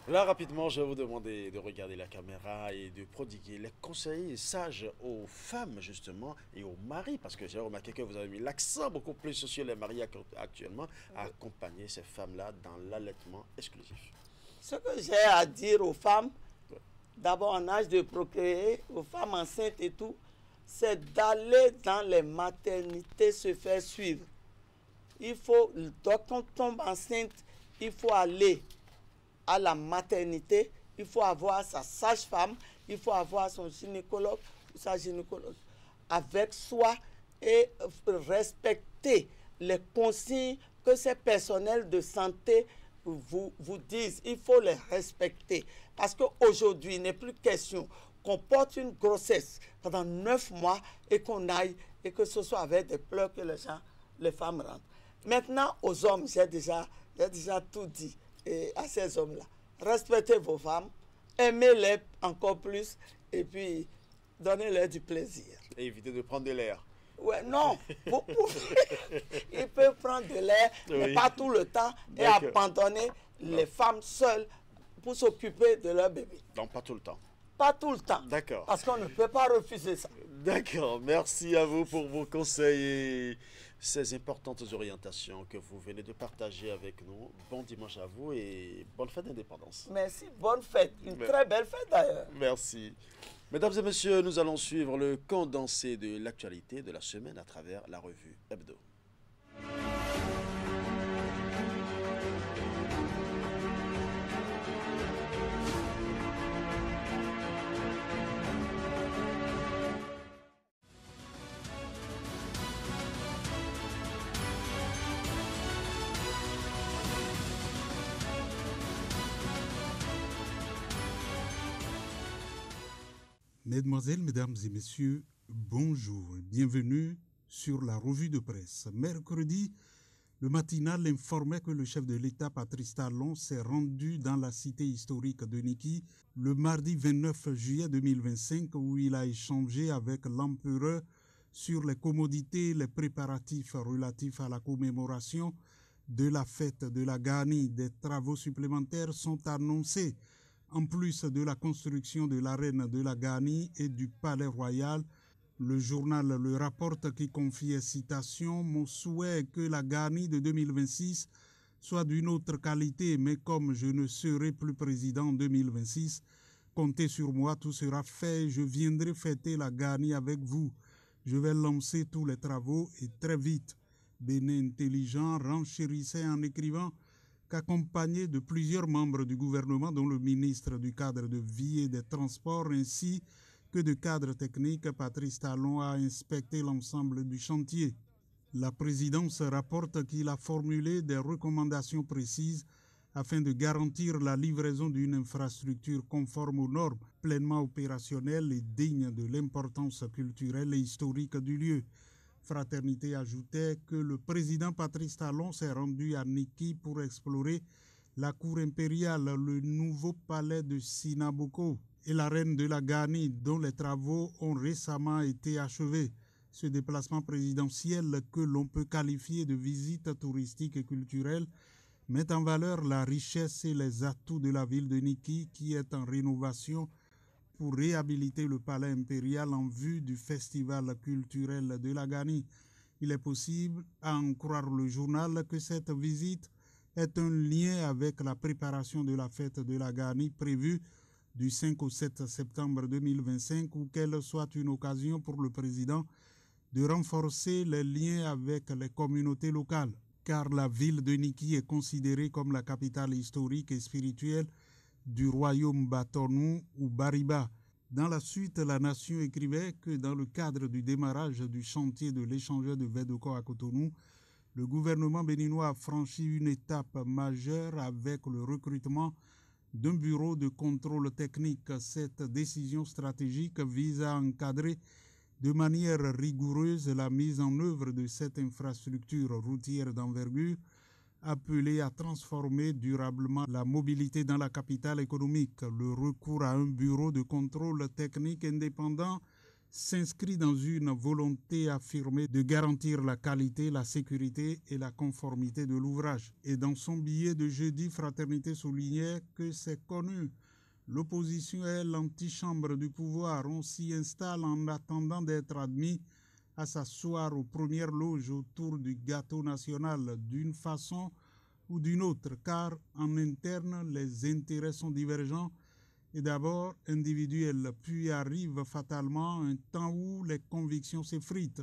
Là, rapidement, je vais vous demander de regarder la caméra et de prodiguer les conseils sages aux femmes, justement, et aux maris, parce que j'ai remarqué que vous avez mis l'accent beaucoup plus sur les maris actuellement, à accompagner ces femmes-là dans l'allaitement exclusif. Ce que j'ai à dire aux femmes, d'abord en âge de procréer, aux femmes enceintes et tout, c'est d'aller dans les maternités se faire suivre. Il faut, quand on tombe enceinte, il faut aller à la maternité, il faut avoir sa sage-femme, il faut avoir son gynécologue ou sa gynécologue avec soi et respecter les consignes que ces personnels de santé vous disent. Il faut les respecter. Parce qu'aujourd'hui, il n'est plus question qu'on porte une grossesse pendant 9 mois et qu'on aille et que ce soit avec des pleurs que les femmes rentrent. Maintenant, aux hommes, j'ai déjà tout dit à ces hommes-là. Respectez vos femmes, aimez-les encore plus et puis donnez-leur du plaisir. Et évitez de prendre de l'air. Ouais, non, ils peuvent prendre de l'air, mais pas tout le temps et abandonner les femmes seules pour s'occuper de leur bébé. Donc pas tout le temps. Pas tout le temps. D'accord. Parce qu'on ne peut pas refuser ça. D'accord. Merci à vous pour vos conseils. ces importantes orientations que vous venez de partager avec nous. Bon dimanche à vous et bonne fête d'indépendance. Merci, bonne fête, une très belle fête d'ailleurs. Merci. Mesdames et messieurs, nous allons suivre le condensé de l'actualité de la semaine à travers la revue Hebdo. Mesdemoiselles, Mesdames et Messieurs, bonjour et bienvenue sur la revue de presse. Mercredi, le matinal informait que le chef de l'État, Patrice Talon, s'est rendu dans la cité historique de Niki le mardi 29 juillet 2025 où il a échangé avec l'empereur sur les commodités et les préparatifs relatifs à la commémoration de la fête de la Gani. Des travaux supplémentaires sont annoncés. En plus de la construction de l'arène de la Gani et du palais royal, le journal le rapporte qui confiait citation « Mon souhait est que la Gani de 2026 soit d'une autre qualité, mais comme je ne serai plus président en 2026, comptez sur moi, tout sera fait et je viendrai fêter la Gani avec vous. Je vais lancer tous les travaux et très vite. » Bénin intelligent renchérissait en écrivant qu'accompagné de plusieurs membres du gouvernement, dont le ministre du cadre de vie et des transports, ainsi que de cadres techniques, Patrice Talon a inspecté l'ensemble du chantier. La présidence rapporte qu'il a formulé des recommandations précises afin de garantir la livraison d'une infrastructure conforme aux normes, pleinement opérationnelle et digne de l'importance culturelle et historique du lieu. Fraternité ajoutait que le président Patrice Talon s'est rendu à Niki pour explorer la cour impériale, le nouveau palais de Sinaboko et l'arène de la Gani dont les travaux ont récemment été achevés. Ce déplacement présidentiel que l'on peut qualifier de visite touristique et culturelle met en valeur la richesse et les atouts de la ville de Niki qui est en rénovation pour réhabiliter le palais impérial en vue du festival culturel de la Gani. Il est possible, à en croire le journal, que cette visite est un lien avec la préparation de la fête de la Gani prévue du 5 au 7 septembre 2025 ou qu'elle soit une occasion pour le président de renforcer les liens avec les communautés locales, car la ville de Niki est considérée comme la capitale historique et spirituelle du royaume Batonou ou Bariba. Dans la suite, la nation écrivait que dans le cadre du démarrage du chantier de l'échangeur de Vedoko à Cotonou, le gouvernement béninois a franchi une étape majeure avec le recrutement d'un bureau de contrôle technique. Cette décision stratégique vise à encadrer de manière rigoureuse la mise en œuvre de cette infrastructure routière d'envergure appelé à transformer durablement la mobilité dans la capitale économique. Le recours à un bureau de contrôle technique indépendant s'inscrit dans une volonté affirmée de garantir la qualité, la sécurité et la conformité de l'ouvrage. Et dans son billet de jeudi, Fraternité soulignait que c'est connu. L'opposition est l'antichambre du pouvoir. On s'y installe en attendant d'être admis à s'asseoir aux premières loges autour du gâteau national d'une façon ou d'une autre, car en interne, les intérêts sont divergents et d'abord individuels, puis arrive fatalement un temps où les convictions s'effritent,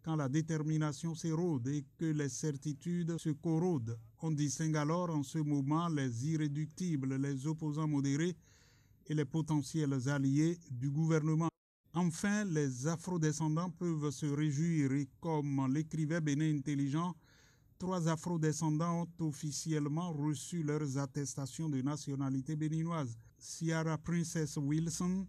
quand la détermination s'érode et que les certitudes se corrodent. On distingue alors en ce moment les irréductibles, les opposants modérés et les potentiels alliés du gouvernement. Enfin, les afrodescendants peuvent se réjouir et comme l'écrivait Bénin Intelligent, 3 afrodescendants ont officiellement reçu leurs attestations de nationalité béninoise. Ciara Princess Wilson,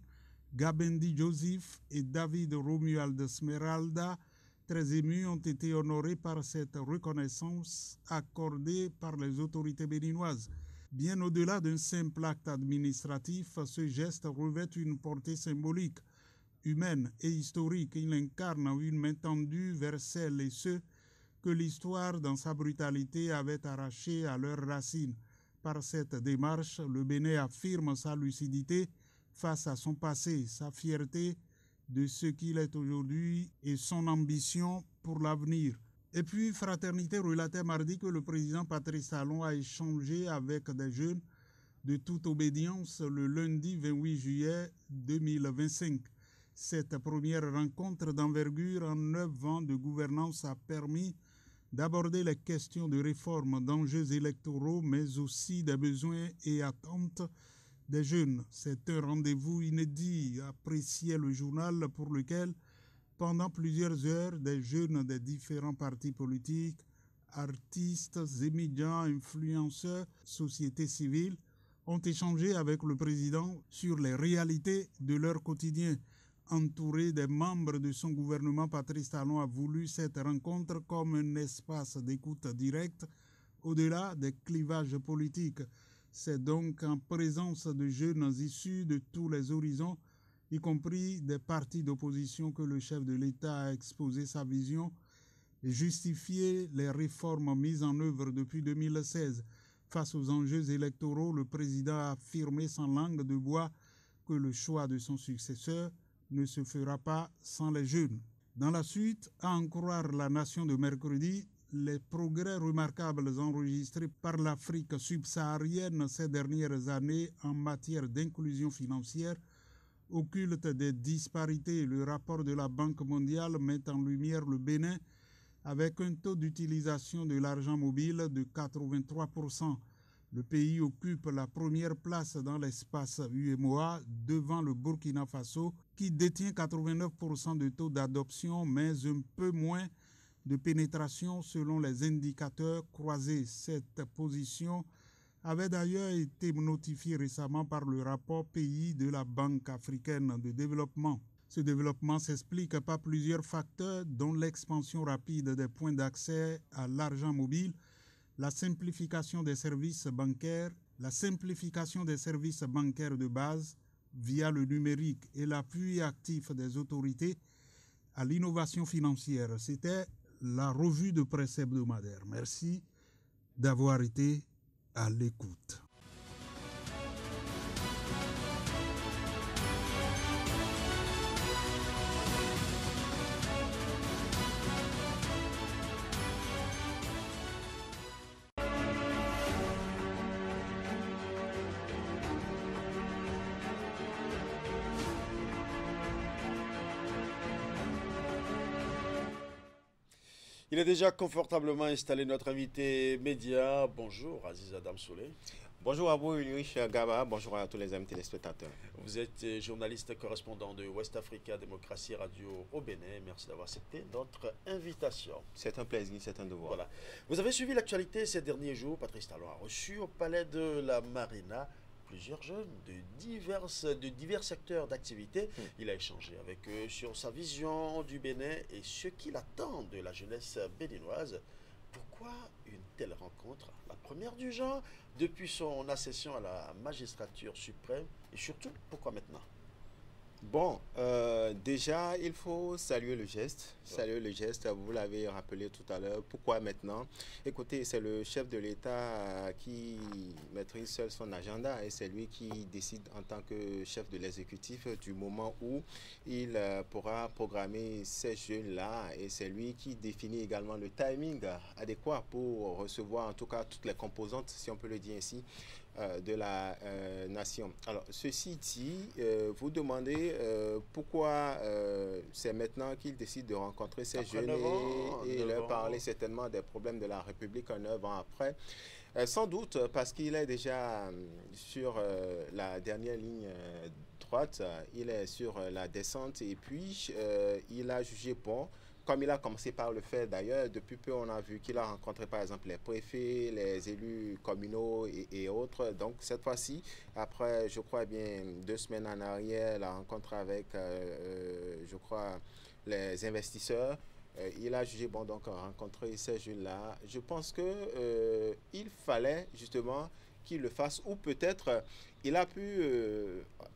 Gabendi Joseph et David Romuald Smeralda, très émus, ont été honorés par cette reconnaissance accordée par les autorités béninoises. Bien au-delà d'un simple acte administratif, ce geste revêt une portée symbolique, humaine et historique. Il incarne une main tendue vers celles et ceux que l'histoire, dans sa brutalité, avait arrachés à leurs racines. Par cette démarche, le Bénin affirme sa lucidité face à son passé, sa fierté de ce qu'il est aujourd'hui et son ambition pour l'avenir. Et puis, Fraternité relatait mardi que le président Patrice Talon a échangé avec des jeunes de toute obédience le lundi 28 juillet 2025. Cette première rencontre d'envergure en 9 ans de gouvernance a permis d'aborder les questions de réforme, d'enjeux électoraux, mais aussi des besoins et attentes des jeunes. C'est un rendez-vous inédit, appréciait le journal, pour lequel, pendant plusieurs heures, des jeunes des différents partis politiques, artistes, médias, influenceurs, sociétés civiles, ont échangé avec le président sur les réalités de leur quotidien. Entouré des membres de son gouvernement, Patrice Talon a voulu cette rencontre comme un espace d'écoute directe au-delà des clivages politiques. C'est donc en présence de jeunes issus de tous les horizons, y compris des partis d'opposition, que le chef de l'État a exposé sa vision et justifié les réformes mises en œuvre depuis 2016. Face aux enjeux électoraux, le président a affirmé sans langue de bois que le choix de son successeur ne se fera pas sans les jeunes. Dans la suite, à en croire la Nation de mercredi, les progrès remarquables enregistrés par l'Afrique subsaharienne ces dernières années en matière d'inclusion financière occultent des disparités. Le rapport de la Banque mondiale met en lumière le Bénin avec un taux d'utilisation de l'argent mobile de 83%. Le pays occupe la première place dans l'espace UEMOA devant le Burkina Faso qui détient 89% de taux d'adoption mais un peu moins de pénétration selon les indicateurs croisés. Cette position avait d'ailleurs été notifiée récemment par le rapport pays de la Banque africaine de développement. Ce développement s'explique par plusieurs facteurs dont l'expansion rapide des points d'accès à l'argent mobile, la simplification des services bancaires de base via le numérique et l'appui actif des autorités à l'innovation financière. C'était la revue de presse hebdomadaire. Merci d'avoir été à l'écoute. Il est déjà confortablement installé, notre invité média. Bonjour Aziz Adam Souley. Bonjour à vous Ulrich Gaba, bonjour à tous les amis téléspectateurs. Vous êtes journaliste correspondant de West Africa Démocratie Radio au Bénin. Merci d'avoir accepté notre invitation. C'est un plaisir, c'est un devoir. Voilà. Vous avez suivi l'actualité ces derniers jours. Patrice Talon a reçu au palais de la Marina plusieurs jeunes de divers secteurs d'activité. Il a échangé avec eux sur sa vision du Bénin et ce qu'il attend de la jeunesse béninoise. Pourquoi une telle rencontre, la première du genre, depuis son accession à la magistrature suprême, et surtout, pourquoi maintenant? Bon, déjà, il faut saluer le geste. Saluer le geste, vous l'avez rappelé tout à l'heure. Pourquoi maintenant? Écoutez, c'est le chef de l'État qui maîtrise seul son agenda et c'est lui qui décide en tant que chef de l'exécutif du moment où il pourra programmer ces jeunes-là et c'est lui qui définit également le timing adéquat pour recevoir en tout cas toutes les composantes, si on peut le dire ainsi, de la nation. Alors, ceci dit, vous demandez pourquoi c'est maintenant qu'il décide de rencontrer ces jeunes et leur parler certainement des problèmes de la République 9 ans après. Sans doute parce qu'il est déjà sur la dernière ligne droite, il est sur la descente et puis il a jugé bon, comme il a commencé par le faire d'ailleurs, depuis peu on a vu qu'il a rencontré par exemple les préfets, les élus communaux et autres. Donc cette fois-ci, après je crois bien 2 semaines en arrière, la rencontre avec je crois les investisseurs, il a jugé bon donc rencontrer ces jeunes-là. Je pense que il fallait justement qu'il le fasse ou peut-être il a pu,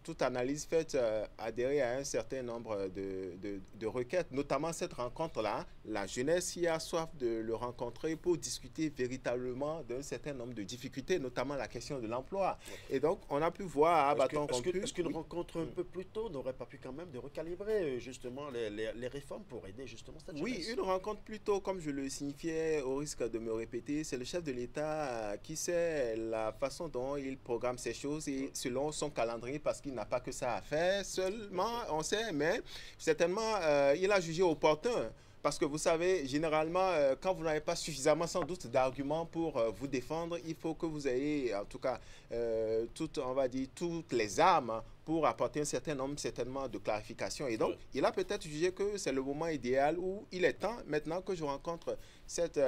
toute analyse faite, adhérer à un certain nombre de requêtes, notamment cette rencontre-là. La jeunesse qui a soif de le rencontrer pour discuter véritablement d'un certain nombre de difficultés, notamment la question de l'emploi. Et donc, on a pu voir à bâton rompu. Est-ce qu'une rencontre un peu plus tôt n'aurait pas pu quand même de recalibrer justement les réformes pour aider justement cette jeunesse? Oui, une rencontre plus tôt, comme je le signifiais, au risque de me répéter, c'est le chef de l'État qui sait la façon dont il programme ces choses et selon son calendrier, parce qu'il n'a pas que ça à faire. Seulement, on sait, mais certainement, il a jugé opportun. Parce que vous savez, généralement, quand vous n'avez pas suffisamment sans doute d'arguments pour vous défendre, il faut que vous ayez, en tout cas, on va dire, toutes les armes pour apporter un certain nombre, certainement, de clarifications. Et donc, il a peut-être jugé que c'est le moment idéal où il est temps, maintenant que je rencontre cette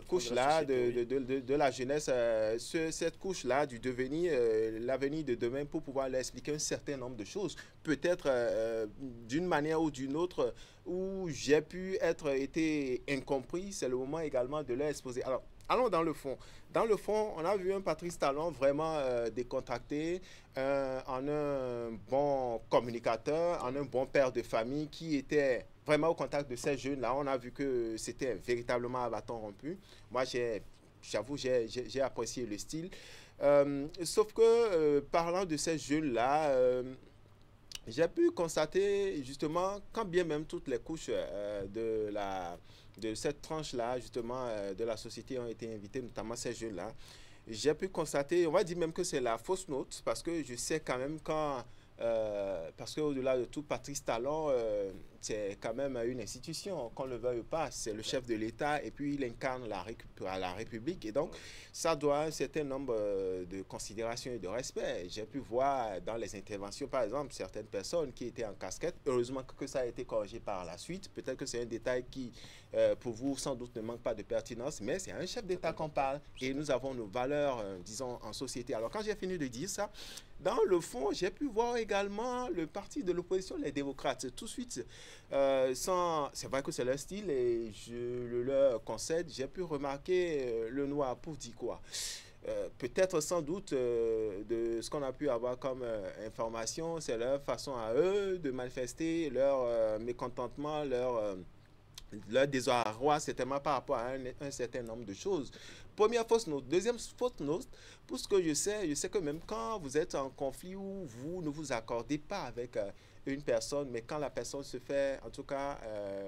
couche-là de la jeunesse, cette couche-là du devenir, l'avenir de demain, pour pouvoir leur expliquer un certain nombre de choses, peut-être d'une manière ou d'une autre, où j'ai pu été incompris. C'est le moment également de leur exposer. Alors, allons dans le fond. Dans le fond, on a vu un Patrice Talon vraiment décontracté, en un bon communicateur, en un bon père de famille qui était vraiment au contact de ces jeunes-là. On a vu que c'était véritablement à bâton rompu. Moi, j'avoue, j'ai apprécié le style. Sauf que, parlant de ces jeunes-là, j'ai pu constater justement, quand bien même toutes les couches de cette tranche-là, justement, de la société ont été invitées, notamment ces jeunes-là, j'ai pu constater, on va dire même que c'est la fausse note, parce que je sais quand même parce qu'au-delà de tout, Patrice Talon, c'est quand même une institution, qu'on ne le veuille pas, c'est le chef de l'État et puis il incarne la République et donc ça doit un certain nombre de considérations et de respect. J'ai pu voir dans les interventions, par exemple, certaines personnes qui étaient en casquette, heureusement que ça a été corrigé par la suite, peut-être que c'est un détail qui, pour vous, sans doute ne manque pas de pertinence, mais c'est un chef d'État qu'on parle et nous avons nos valeurs, disons, en société. Alors quand j'ai fini de dire ça, dans le fond, j'ai pu voir également le parti de l'opposition, les démocrates, tout de suite. C'est vrai que c'est leur style et je le leur concède. J'ai pu remarquer le noir pour dire quoi. Peut-être sans doute de ce qu'on a pu avoir comme information, c'est leur façon à eux de manifester leur mécontentement, leur désarroi, certainement par rapport à un certain nombre de choses. Première fausse note. Deuxième fausse note, pour ce que je sais que même quand vous êtes en conflit où vous ne vous accordez pas avec une personne, mais quand la personne se fait, en tout cas,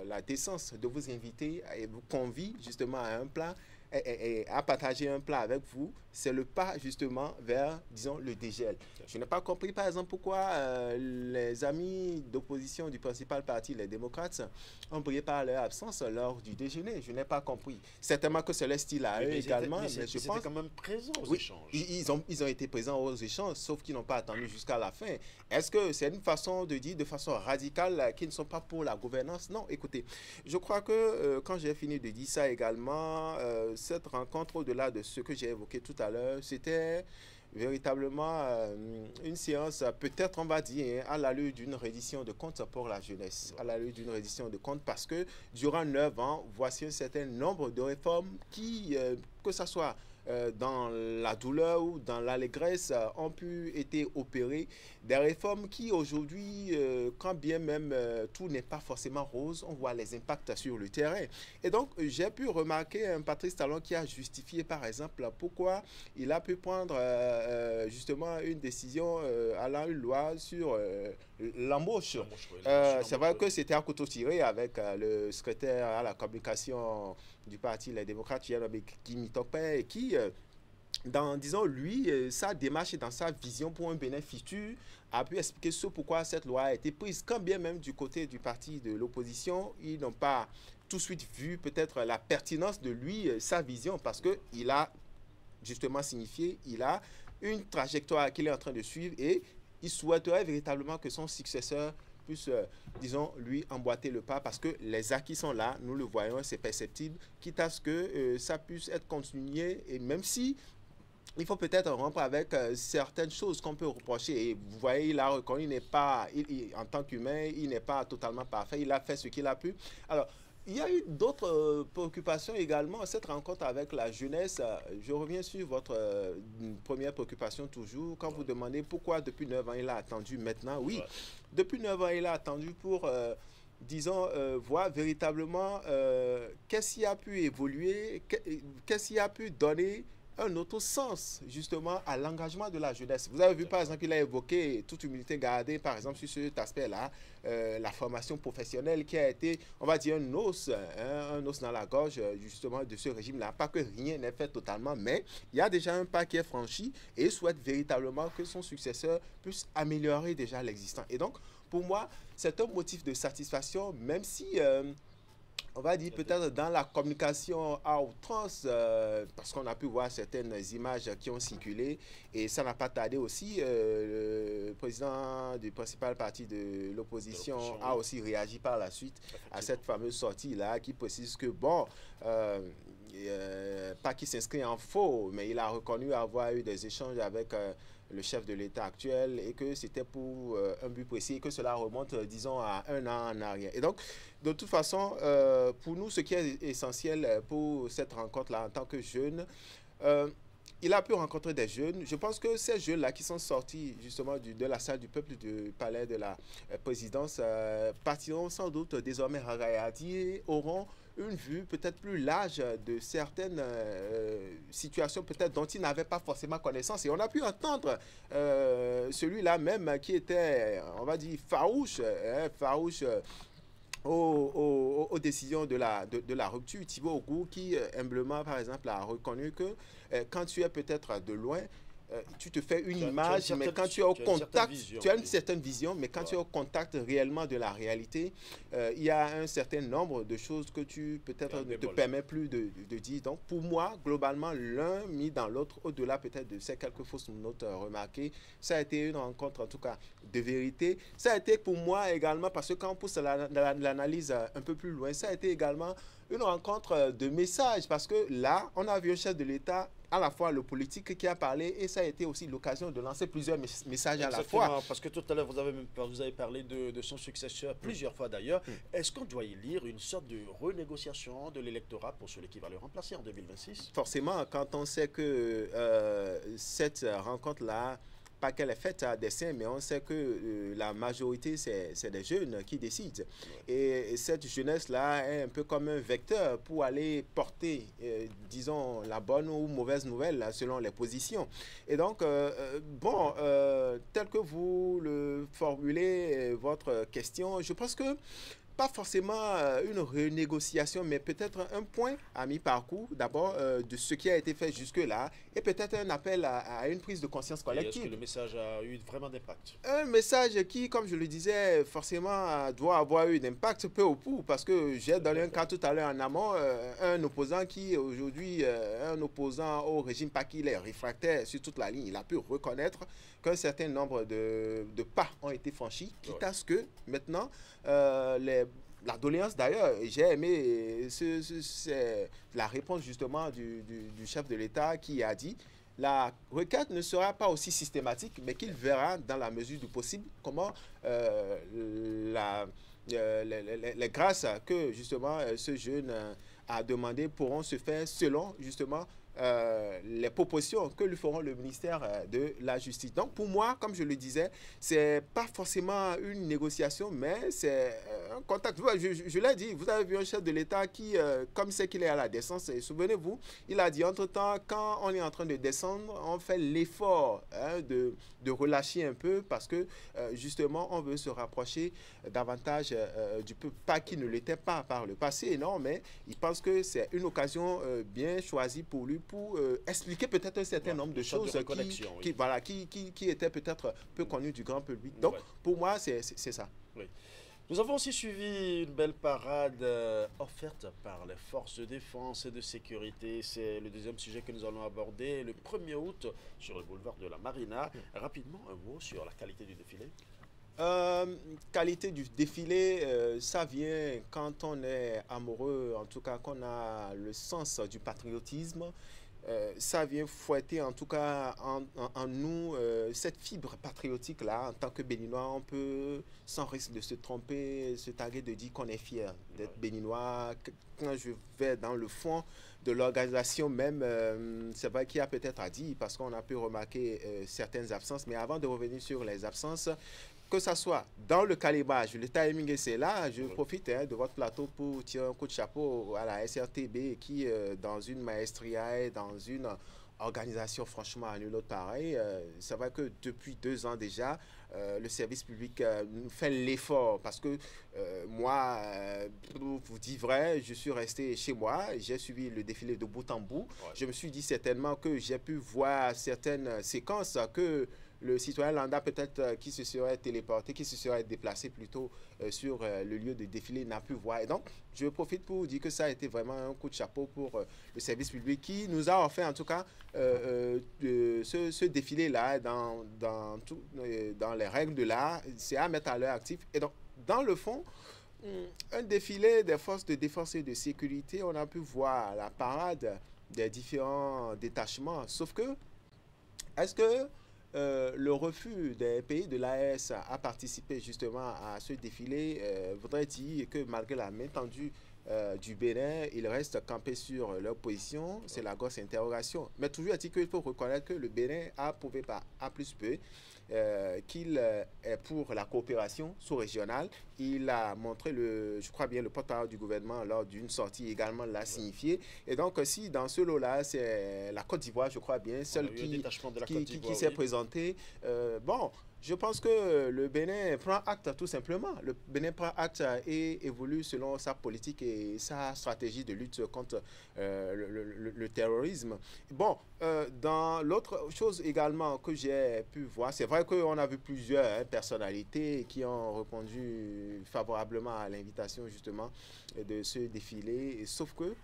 la décence de vous inviter et vous convie justement à un plat, et à partager un plat avec vous, c'est le pas justement vers, disons, le dégel. Je n'ai pas compris, par exemple, pourquoi les amis d'opposition du principal parti, les démocrates, ont brillé par leur absence lors du déjeuner. Je n'ai pas compris. Certainement que c'est leur style à eux également, mais je pense... quand même présents aux échanges. Ils ont été présents aux échanges, sauf qu'ils n'ont pas attendu jusqu'à la fin. Est-ce que c'est une façon de dire de façon radicale qu'ils ne sont pas pour la gouvernance? Non, écoutez, je crois que quand j'ai fini de dire ça également, cette rencontre, au-delà de ce que j'ai évoqué tout à l'heure, c'était véritablement une séance, peut-être on va dire, à l'allure d'une reddition de comptes pour la jeunesse. À l'allure d'une reddition de comptes parce que durant 9 ans, voici un certain nombre de réformes qui, que ce soit dans la douleur ou dans l'allégresse, ont pu être opérées. Des réformes qui aujourd'hui, quand bien même tout n'est pas forcément rose, on voit les impacts sur le terrain. Et donc, j'ai pu remarquer un Patrice Talon qui a justifié, par exemple, pourquoi il a pu prendre justement une décision allant une loi sur l'embauche. C'est vrai que c'était à couteau tiré avec le secrétaire à la communication du parti Les Démocrates, Kimi Tokpe, qui, dans, disons, lui, sa démarche et dans sa vision pour un Bénin futur, a pu expliquer ce pourquoi cette loi a été prise. Quand bien même du côté du parti de l'opposition, ils n'ont pas tout de suite vu peut-être la pertinence de lui, sa vision, parce qu'il a justement signifié, il a une trajectoire qu'il est en train de suivre et il souhaiterait véritablement que son successeur puisse, disons, lui emboîter le pas parce que les acquis sont là, nous le voyons, c'est perceptible, quitte à ce que ça puisse être continué et même si il faut peut-être rompre avec certaines choses qu'on peut reprocher. Et vous voyez, il a reconnu, en tant qu'humain, il n'est pas totalement parfait, il a fait ce qu'il a pu. Alors, il y a eu d'autres préoccupations également. Cette rencontre avec la jeunesse, je reviens sur votre première préoccupation toujours. Quand vous demandez pourquoi depuis 9 ans il a attendu maintenant, oui, depuis 9 ans il a attendu pour, disons, voir véritablement qu'est-ce qui a pu évoluer, qu'est-ce qui a pu donner un autre sens justement à l'engagement de la jeunesse. Vous avez vu par exemple, il a évoqué, toute humilité gardée, par exemple sur cet aspect-là, la formation professionnelle qui a été, on va dire, un os dans la gorge justement de ce régime-là. Pas que rien n'est fait totalement, mais il y a déjà un pas qui est franchi et il souhaite véritablement que son successeur puisse améliorer déjà l'existant. Et donc, pour moi, c'est un motif de satisfaction, même si... on va dire peut-être dans la communication à outrance, parce qu'on a pu voir certaines images qui ont circulé et ça n'a pas tardé aussi. Le président du principal parti de l'opposition a aussi réagi par la suite à cette fameuse sortie-là qui précise que, bon, pas qu'il s'inscrit en faux, mais il a reconnu avoir eu des échanges avec le chef de l'État actuel et que c'était pour un but précis et que cela remonte, disons, à 1 an en arrière. Et donc, de toute façon, pour nous, ce qui est essentiel pour cette rencontre-là en tant que jeune, il a pu rencontrer des jeunes. Je pense que ces jeunes-là qui sont sortis justement de la salle du peuple du palais de la présidence partiront sans doute désormais ragaillardis, auront une vue peut-être plus large de certaines situations peut-être dont ils n'avaient pas forcément connaissance. Et on a pu entendre celui-là même qui était, on va dire, farouche aux décisions de la rupture. Thibaut Ougou qui, humblement, par exemple, a reconnu que quand tu es peut-être de loin, tu te fais une image, mais quand tu es au contact, tu as une certaine vision, mais quand tu es au contact réellement de la réalité, il y a un certain nombre de choses que tu peut-être ne te permets plus de dire. Donc pour moi, globalement, l'un mis dans l'autre, au-delà peut-être de ces quelques fausses notes remarquées, ça a été une rencontre en tout cas de vérité. Ça a été pour moi également, parce que quand on pousse l'analyse un peu plus loin, ça a été également une rencontre de messages, parce que là, on a vu un chef de l'État, à la fois le politique qui a parlé, et ça a été aussi l'occasion de lancer plusieurs messages à la fois. Parce que tout à l'heure, vous avez parlé de son successeur plusieurs fois d'ailleurs. Est-ce qu'on doit y lire une sorte de renégociation de l'électorat pour celui qui va le remplacer en 2026? Forcément, quand on sait que cette rencontre-là, pas qu'elle est faite à dessein, mais on sait que la majorité, c'est des jeunes qui décident. Et cette jeunesse-là est un peu comme un vecteur pour aller porter, disons, la bonne ou mauvaise nouvelle là, selon les positions. Et donc, tel que vous le formulez, votre question, je pense que pas forcément une renégociation, mais peut-être un point à mi-parcours, d'abord, de ce qui a été fait jusque-là, et peut-être un appel à une prise de conscience collective. Est-ce que le message a eu vraiment d'impact? Un message qui, comme je le disais, forcément doit avoir eu d'impact peu ou prou, parce que j'ai donné un cas tout à l'heure en amont, un opposant qui aujourd'hui, un opposant au régime, pas qu'il est réfractaire sur toute la ligne, il a pu reconnaître qu'un certain nombre de pas ont été franchis, quitte à ce que maintenant, la doléance d'ailleurs, j'ai aimé la réponse justement du chef de l'État qui a dit la requête ne sera pas aussi systématique, mais qu'il verra dans la mesure du possible comment les grâces que justement ce jeune a demandé pourront se faire selon justement les propositions que lui feront le ministère de la Justice. Donc pour moi, comme je le disais, c'est pas forcément une négociation, mais c'est un contact. Je l'ai dit, vous avez vu un chef de l'État qui, comme c'est qu'il est à la descente, et souvenez-vous, il a dit entre-temps, quand on est en train de descendre, on fait l'effort de relâcher un peu parce que justement, on veut se rapprocher davantage du peuple. Pas qu'il ne l'était pas par le passé, non, mais il pense que c'est une occasion bien choisie pour lui pour expliquer peut-être un certain nombre de choses qui étaient peut-être peu connues du grand public. Donc, pour moi, c'est ça. Oui. Nous avons aussi suivi une belle parade offerte par les forces de défense et de sécurité. C'est le deuxième sujet que nous allons aborder le 1er août sur le boulevard de la Marina. Rapidement, un mot sur la qualité du défilé. Qualité du défilé, ça vient quand on est amoureux, en tout cas qu'on a le sens du patriotisme. ça vient fouetter en tout cas en nous cette fibre patriotique-là. En tant que Béninois, on peut, sans risque de se tromper, se targuer de dire qu'on est fier d'être Béninois. Quand je vais dans le fond de l'organisation même, c'est vrai qu'il y a peut-être à dire, parce qu'on a pu remarquer certaines absences, mais avant de revenir sur les absences, que ce soit dans le calibrage, le timing, c'est là, je profite de votre plateau pour tirer un coup de chapeau à la SRTB qui, dans une maestria et dans une organisation franchement à nul autre pareil, c'est vrai que depuis 2 ans déjà, le service public nous fait l'effort parce que moi, pour vous dire vrai, je suis resté chez moi, j'ai suivi le défilé de bout en bout. Je me suis dit certainement que j'ai pu voir certaines séquences que le citoyen lambda peut-être qui se serait téléporté, qui se serait déplacé plutôt sur le lieu de défilé n'a pu voir. Et donc, je profite pour dire que ça a été vraiment un coup de chapeau pour le service public qui nous a offert en tout cas ce défilé-là dans les règles de l'art. C'est à mettre à leur actif. Et donc, dans le fond, un défilé des forces de défense et de sécurité, on a pu voir la parade des différents détachements. Sauf que, est-ce que le refus des pays de l'AES à participer justement à ce défilé voudrait dire que malgré la main tendue du Bénin, ils restent campés sur leur position? C'est la grosse interrogation. Mais toujours est-il qu'il faut reconnaître que le Bénin a prouvé par A plus B qu'il est pour la coopération sous-régionale. Il a montré, je crois bien, le porte-parole du gouvernement lors d'une sortie également l'a signifié. Et donc, si dans ce lot-là, c'est la Côte d'Ivoire, je crois bien, celle qui s'est présentée, bon, je pense que le Bénin prend acte tout simplement. Le Bénin prend acte et évolue selon sa politique et sa stratégie de lutte contre le terrorisme. Bon, dans l'autre chose également que j'ai pu voir, c'est vrai qu'on a vu plusieurs personnalités qui ont répondu favorablement à l'invitation justement de ce défilé, sauf que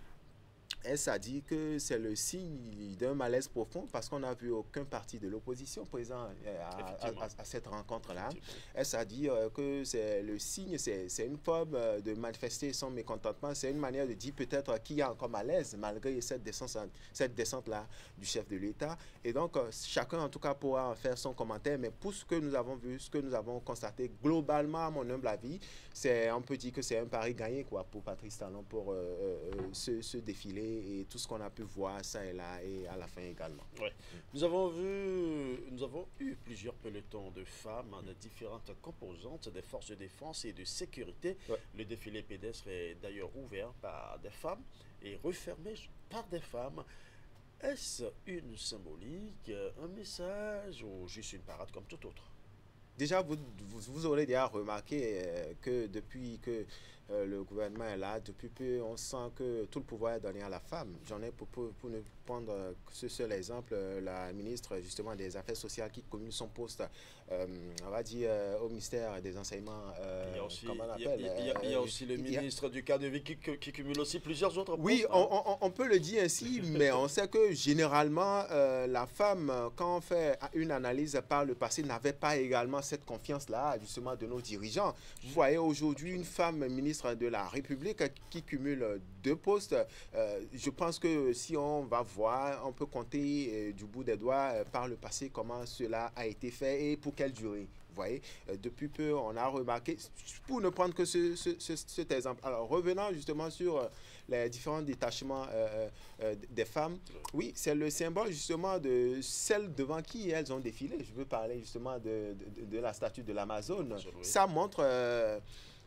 elle a dit que c'est le signe d'un malaise profond parce qu'on n'a vu aucun parti de l'opposition présent à cette rencontre-là. Elle a dit que c'est le signe, c'est une forme de manifester son mécontentement, c'est une manière de dire peut-être qu'il y a encore malaise malgré cette descente-là du chef de l'État. Et donc, chacun en tout cas pourra en faire son commentaire, mais pour ce que nous avons vu, ce que nous avons constaté, globalement, à mon humble avis, on peut dire que c'est un pari gagné quoi, pour Patrice Talon pour ce défilé et tout ce qu'on a pu voir ça et là et à la fin également. Ouais. Nous avons eu plusieurs pelotons de femmes de différentes composantes des forces de défense et de sécurité. Ouais. Le défilé pédestre est d'ailleurs ouvert par des femmes et refermé par des femmes. Est-ce une symbolique, un message ou juste une parade comme tout autre? Déjà, vous aurez déjà remarqué que depuis que le gouvernement est là, depuis peu, on sent que tout le pouvoir est donné à la femme. J'en ai pour ne prendre ce seul exemple, la ministre justement des Affaires sociales qui cumule son poste, on va dire, au ministère des Enseignements. Il y a aussi le ministre du cadre de vie qui cumule aussi plusieurs autres postes. Oui, on peut le dire ainsi, mais on sait que généralement, la femme, quand on fait une analyse par le passé, n'avait pas également cette confiance-là, justement, de nos dirigeants. Vous voyez aujourd'hui une femme ministre de la République qui cumule 2 postes. Je pense que si on va voir, on peut compter du bout des doigts par le passé comment cela a été fait et pour quelle durée. Vous voyez, depuis peu, on a remarqué, pour ne prendre que cet exemple. Alors, revenant justement sur les différents détachements des femmes, oui, c'est le symbole justement de celles devant qui elles ont défilé. Je veux parler justement de la statue de l'Amazone. Ça montre...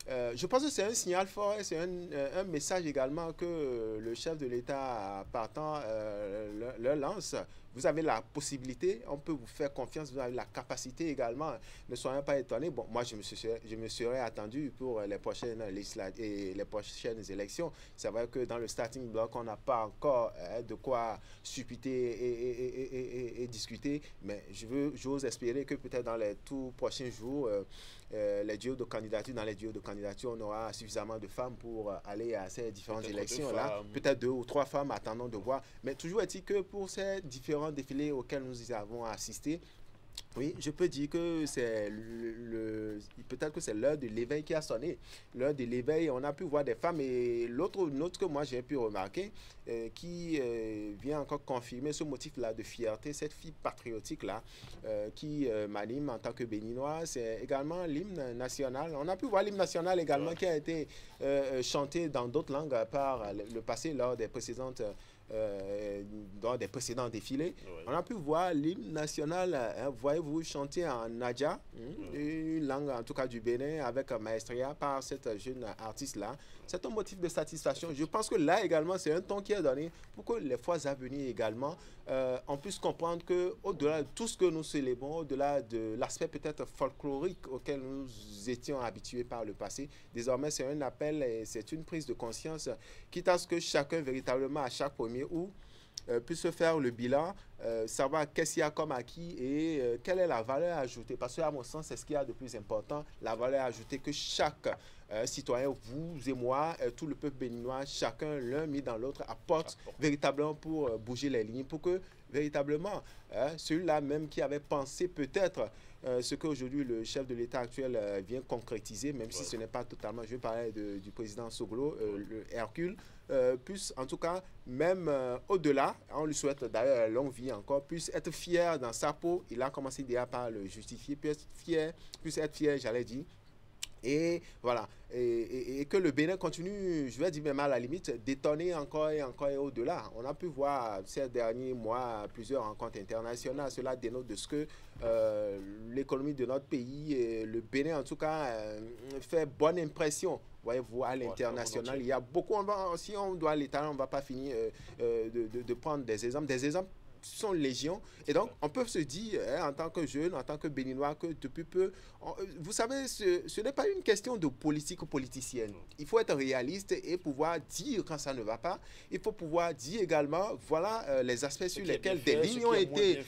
je pense que c'est un signal fort et c'est un message également que le chef de l'État partant leur lance. Vous avez la possibilité, on peut vous faire confiance, vous avez la capacité également. Ne soyez pas étonnés. Bon, moi, je me serais attendu pour les prochaines législatives et les prochaines élections. C'est vrai que dans le starting block, on n'a pas encore de quoi supputer et discuter, mais j'ose espérer que peut-être dans les tout prochains jours, dans les duos de candidature, on aura suffisamment de femmes pour aller à ces différentes élections-là. Peut-être 2 ou 3 femmes, attendons de voir. Mais toujours est-il que pour ces différents défilés auxquels nous avons assisté, Oui, je peux dire que c'est peut-être que c'est l'heure de l'éveil qui a sonné. L'heure de l'éveil, on a pu voir des femmes. Et l'autre que moi j'ai pu remarquer, qui vient encore confirmer ce motif-là de fierté, cette fille patriotique-là, qui m'anime en tant que Béninois, c'est également l'hymne national. On a pu voir l'hymne national également qui a été chanté dans d'autres langues par le passé lors des précédentes dans des précédents défilés. Oui. On a pu voir l'hymne national, voyez-vous, chanter en Nadja, une langue en tout cas du Bénin, avec maestria par cette jeune artiste-là. C'est un motif de satisfaction. Je pense que là également, c'est un ton qui est donné pour que les fois à venir également, on puisse comprendre qu'au-delà de tout ce que nous célébrons, au-delà de l'aspect peut-être folklorique auquel nous étions habitués par le passé, désormais c'est un appel et c'est une prise de conscience, quitte à ce que chacun véritablement à chaque premier août puisse se faire le bilan, savoir qu'est-ce qu'il y a comme acquis et quelle est la valeur ajoutée. Parce que à mon sens, c'est ce qu'il y a de plus important, la valeur ajoutée que chaque citoyen, vous et moi, tout le peuple béninois, chacun l'un mis dans l'autre, apporte véritablement pour bouger les lignes, pour que véritablement, celui-là même qui avait pensé peut-être ce qu'aujourd'hui le chef de l'État actuel vient concrétiser, même si ce n'est pas totalement, je parlais du président Soglo, le Hercule, puisse en tout cas, même au-delà, on lui souhaite d'ailleurs longue vie encore, puisse être fier dans sa peau. Il a commencé déjà par le justifier, puisse être fier, j'allais dire. Et voilà, et que le Bénin continue, je vais dire même à la limite, d'étonner encore et encore et au-delà. On a pu voir ces derniers mois plusieurs rencontres internationales. Cela dénote de ce que l'économie de notre pays, et le Bénin en tout cas, fait bonne impression. Voyez-vous, à l'international, il y a beaucoup, si on doit l'étaler, on ne va pas finir de prendre des exemples. Des exemples sont légion. Et donc, on peut se dire, en tant que jeune, en tant que Béninois, que depuis peu, vous savez, ce n'est pas une question de politique ou politicienne. Il faut être réaliste et pouvoir dire quand ça ne va pas. Il faut pouvoir dire également, voilà les aspects sur lesquels des lignes ont été,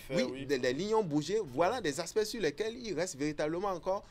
des lignes ont bougé. Voilà des aspects sur lesquels il reste véritablement encore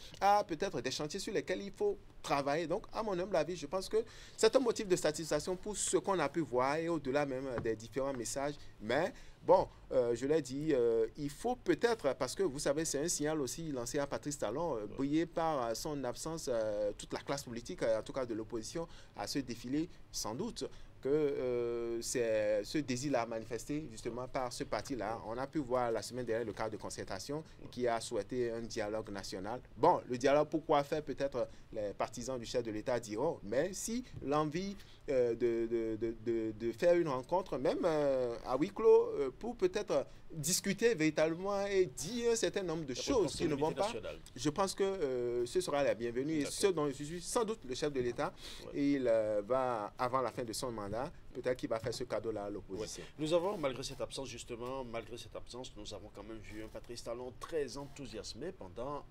peut-être des chantiers sur lesquels il faut travailler. Donc, à mon humble avis, je pense que c'est un motif de satisfaction pour ce qu'on a pu voir et au-delà même des différents messages. Mais bon, je l'ai dit, il faut peut-être, parce que vous savez, c'est un signal aussi lancé à Patrice Talon, brillé par son absence, toute la classe politique, en tout cas de l'opposition, à ce défilé, sans doute que c'est ce désir-là manifesté justement par ce parti-là. On a pu voir la semaine dernière le cadre de concertation qui a souhaité un dialogue national. Bon, le dialogue, pourquoi faire? Peut-être les partisans du chef de l'État diront, mais si l'envie de faire une rencontre, même à huis clos, pour peut-être discuter véritablement et dire un certain nombre de choses qui ne vont pas, je pense que ce sera la bienvenue. Et ce dont je suis sans doute le chef de l'État, il va, avant la fin de son mandat, peut-être qu'il va faire ce cadeau-là à l'opposition. Nous avons, malgré cette absence, justement, nous avons quand même vu un Patrice Talon très enthousiasmé pendant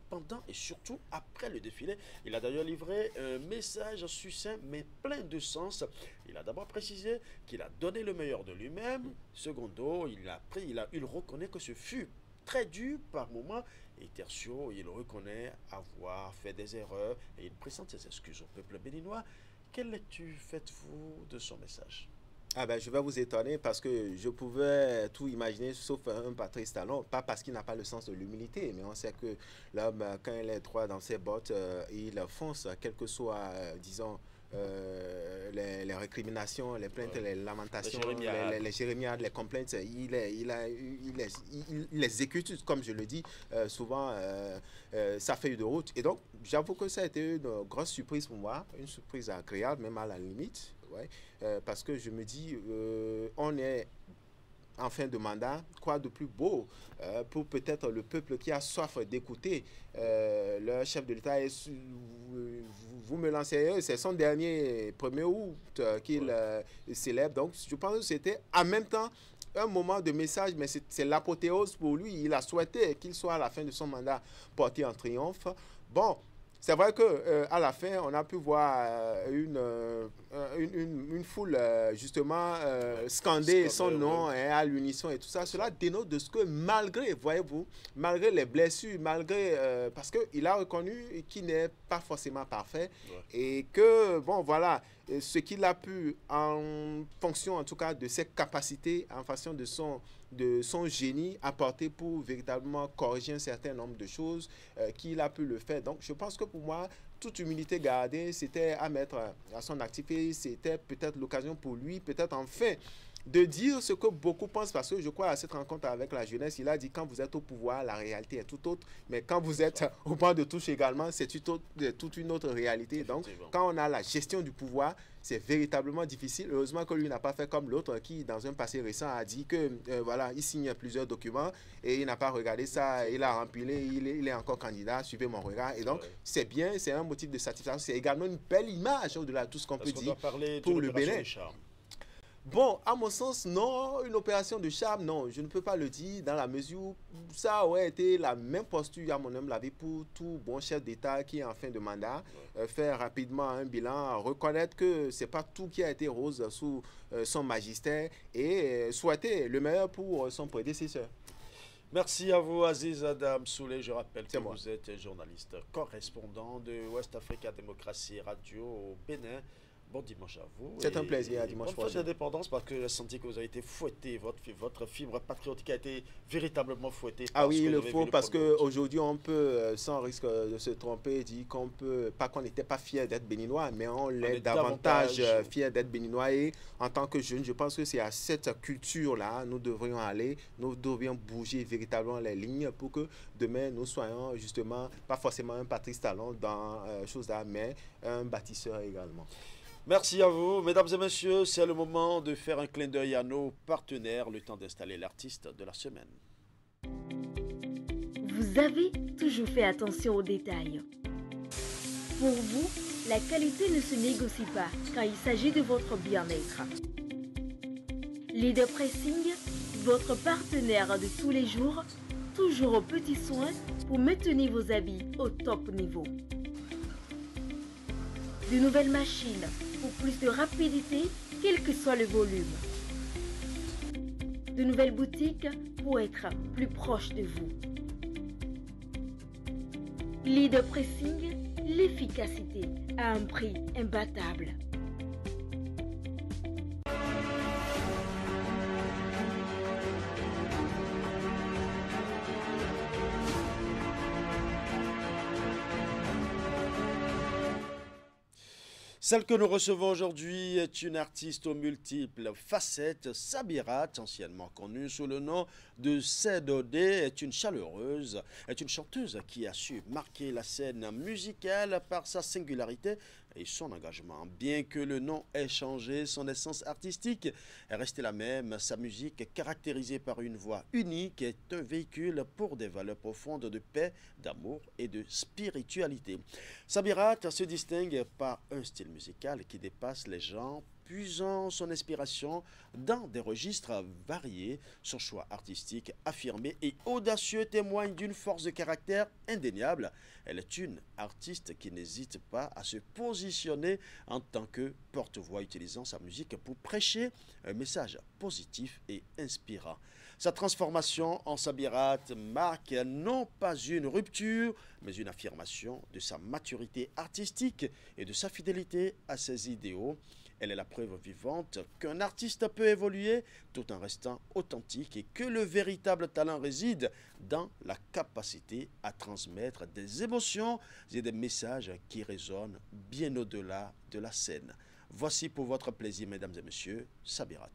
et surtout après le défilé. Il a d'ailleurs livré un message succinct mais plein de sens. Il a d'abord précisé qu'il a donné le meilleur de lui-même. Secondo, il reconnaît que ce fut très dur par moments. Et tertio, il reconnaît avoir fait des erreurs et il présente ses excuses au peuple béninois. Quelle lecture faites-vous de son message? Je vais vous étonner parce que je pouvais tout imaginer sauf un Patrice Talon, pas parce qu'il n'a pas le sens de l'humilité, mais on sait que l'homme, quand il est droit dans ses bottes, il fonce, quel que soit, disons, les récriminations, les plaintes, les lamentations, les jérémiades, les complaintes, il les exécute, comme je le dis, souvent sa feuille de route. Et donc, j'avoue que ça a été une grosse surprise pour moi, une surprise agréable, même à la limite, parce que je me dis, on est en fin de mandat, quoi de plus beau pour peut-être le peuple qui a soif d'écouter le chef de l'État. Vous me lancez, c'est son dernier 1er août qu'il célèbre. Donc, je pense que c'était en même temps un moment de message, mais c'est l'apothéose pour lui. Il a souhaité qu'il soit à la fin de son mandat porté en triomphe. Bon, c'est vrai qu'à la fin, on a pu voir une foule justement scander son nom à l'unisson et tout ça. Cela dénote de ce que malgré, voyez-vous, malgré les blessures, malgré parce qu'il a reconnu qu'il n'est pas forcément parfait et que, bon, voilà, ce qu'il a pu, en fonction en tout cas de ses capacités, en fonction de son génie, apporter pour véritablement corriger un certain nombre de choses qu'il a pu le faire. Donc je pense que pour moi, toute humilité gardée, c'était à mettre à son actif et c'était peut-être l'occasion pour lui, peut-être enfin, de dire ce que beaucoup pensent, parce que je crois à cette rencontre avec la jeunesse, il a dit quand vous êtes au pouvoir, la réalité est tout autre, mais quand vous êtes au banc de touche également, c'est toute une autre réalité. Donc, quand on a la gestion du pouvoir, c'est véritablement difficile. Heureusement que lui n'a pas fait comme l'autre qui, dans un passé récent, a dit que voilà, il signe plusieurs documents et il n'a pas regardé ça, il a rempilé, il est encore candidat, suivez mon regard. Et donc, c'est bien, c'est un motif de satisfaction. C'est également une belle image au-delà de tout ce qu'on peut dire pour le Bénin. Bon, à mon sens, non, une opération de charme, non, je ne peux pas le dire dans la mesure où ça aurait été la même posture, à mon humble avis, pour tout bon chef d'État qui est en fin de mandat, faire rapidement un bilan, reconnaître que c'est pas tout qui a été rose sous son magistère et souhaiter le meilleur pour son prédécesseur. Merci à vous, Aziz Adam Souley. Je rappelle que vous êtes journaliste correspondant de West Africa Démocratie Radio au Bénin. Bon dimanche à vous. C'est un plaisir, à dimanche prochain. Bonne fête d'indépendance, parce que j'ai senti que vous avez été fouetté, votre fibre patriotique a été véritablement fouettée. Ah oui, il le faut, parce qu'aujourd'hui, on peut, sans risque de se tromper, dire qu'on peut, pas qu'on n'était pas fier d'être béninois, mais on l'est davantage fier d'être béninois. Et en tant que jeune, je pense que c'est à cette culture-là, nous devrions aller, nous devrions bouger véritablement les lignes pour que demain, nous soyons justement, pas forcément un Patrice Talon dans chose-là, mais un bâtisseur également. Merci à vous, mesdames et messieurs. C'est le moment de faire un clin d'œil à nos partenaires, le temps d'installer l'artiste de la semaine. Vous avez toujours fait attention aux détails. Pour vous, la qualité ne se négocie pas quand il s'agit de votre bien-être. Leader Pressing, votre partenaire de tous les jours, toujours aux petits soins pour maintenir vos habits au top niveau. De nouvelles machines pour plus de rapidité, quel que soit le volume. De nouvelles boutiques pour être plus proche de vous. Leader Pressing, l'efficacité à un prix imbattable. Celle que nous recevons aujourd'hui est une artiste aux multiples facettes. Sabirat, anciennement connue sous le nom de Cédodé, est une chaleureuse, est une chanteuse qui a su marquer la scène musicale par sa singularité et son engagement. Bien que le nom ait changé, son essence artistique est restée la même. Sa musique, caractérisée par une voix unique, est un véhicule pour des valeurs profondes de paix, d'amour et de spiritualité. Sabirat se distingue par un style musical qui dépasse les genres, puisant son inspiration dans des registres variés. Son choix artistique affirmé et audacieux témoigne d'une force de caractère indéniable. Elle est une artiste qui n'hésite pas à se positionner en tant que porte-voix, utilisant sa musique pour prêcher un message positif et inspirant. Sa transformation en Sabirat marque non pas une rupture, mais une affirmation de sa maturité artistique et de sa fidélité à ses idéaux. Elle est la preuve vivante qu'un artiste peut évoluer tout en restant authentique et que le véritable talent réside dans la capacité à transmettre des émotions et des messages qui résonnent bien au-delà de la scène. Voici pour votre plaisir, mesdames et messieurs, Sabirat.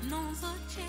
Non so c'è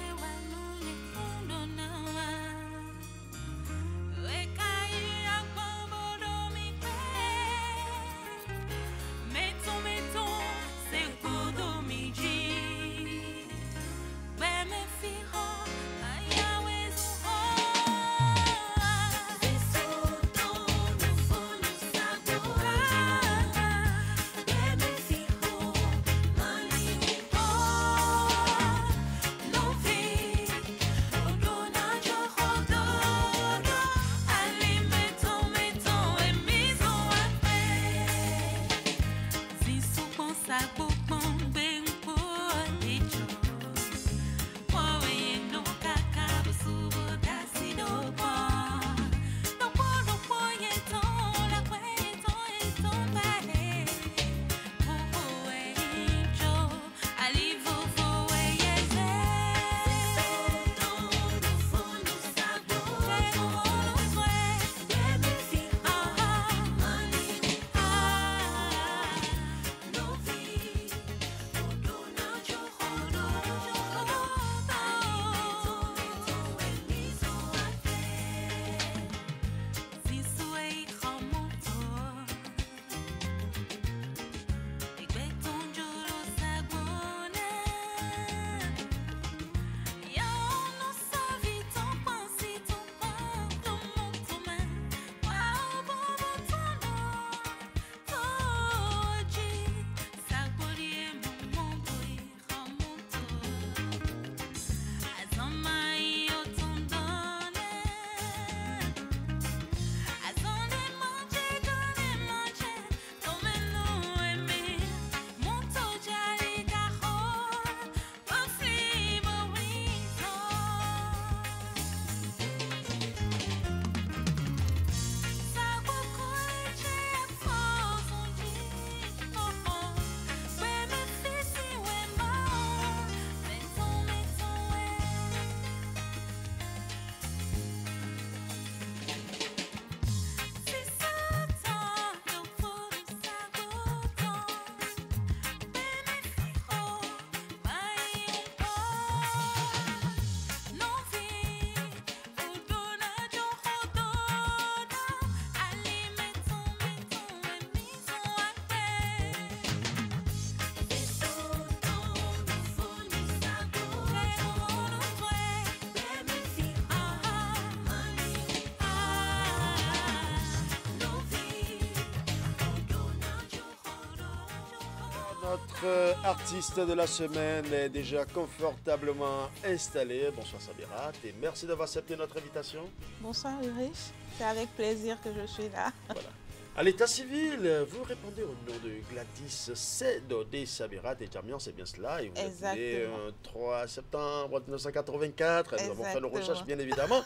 Notre artiste de la semaine est déjà confortablement installé. Bonsoir Sabirat et merci d'avoir accepté notre invitation. Bonsoir Ulrich, c'est avec plaisir que je suis là. Voilà. À l'état civil, vous répondez au nom de Gladys Sedodé Sabirat et Djamian, c'est bien cela. Et vous êtes né 3 septembre 1984. Nous avons fait nos recherches, bien évidemment.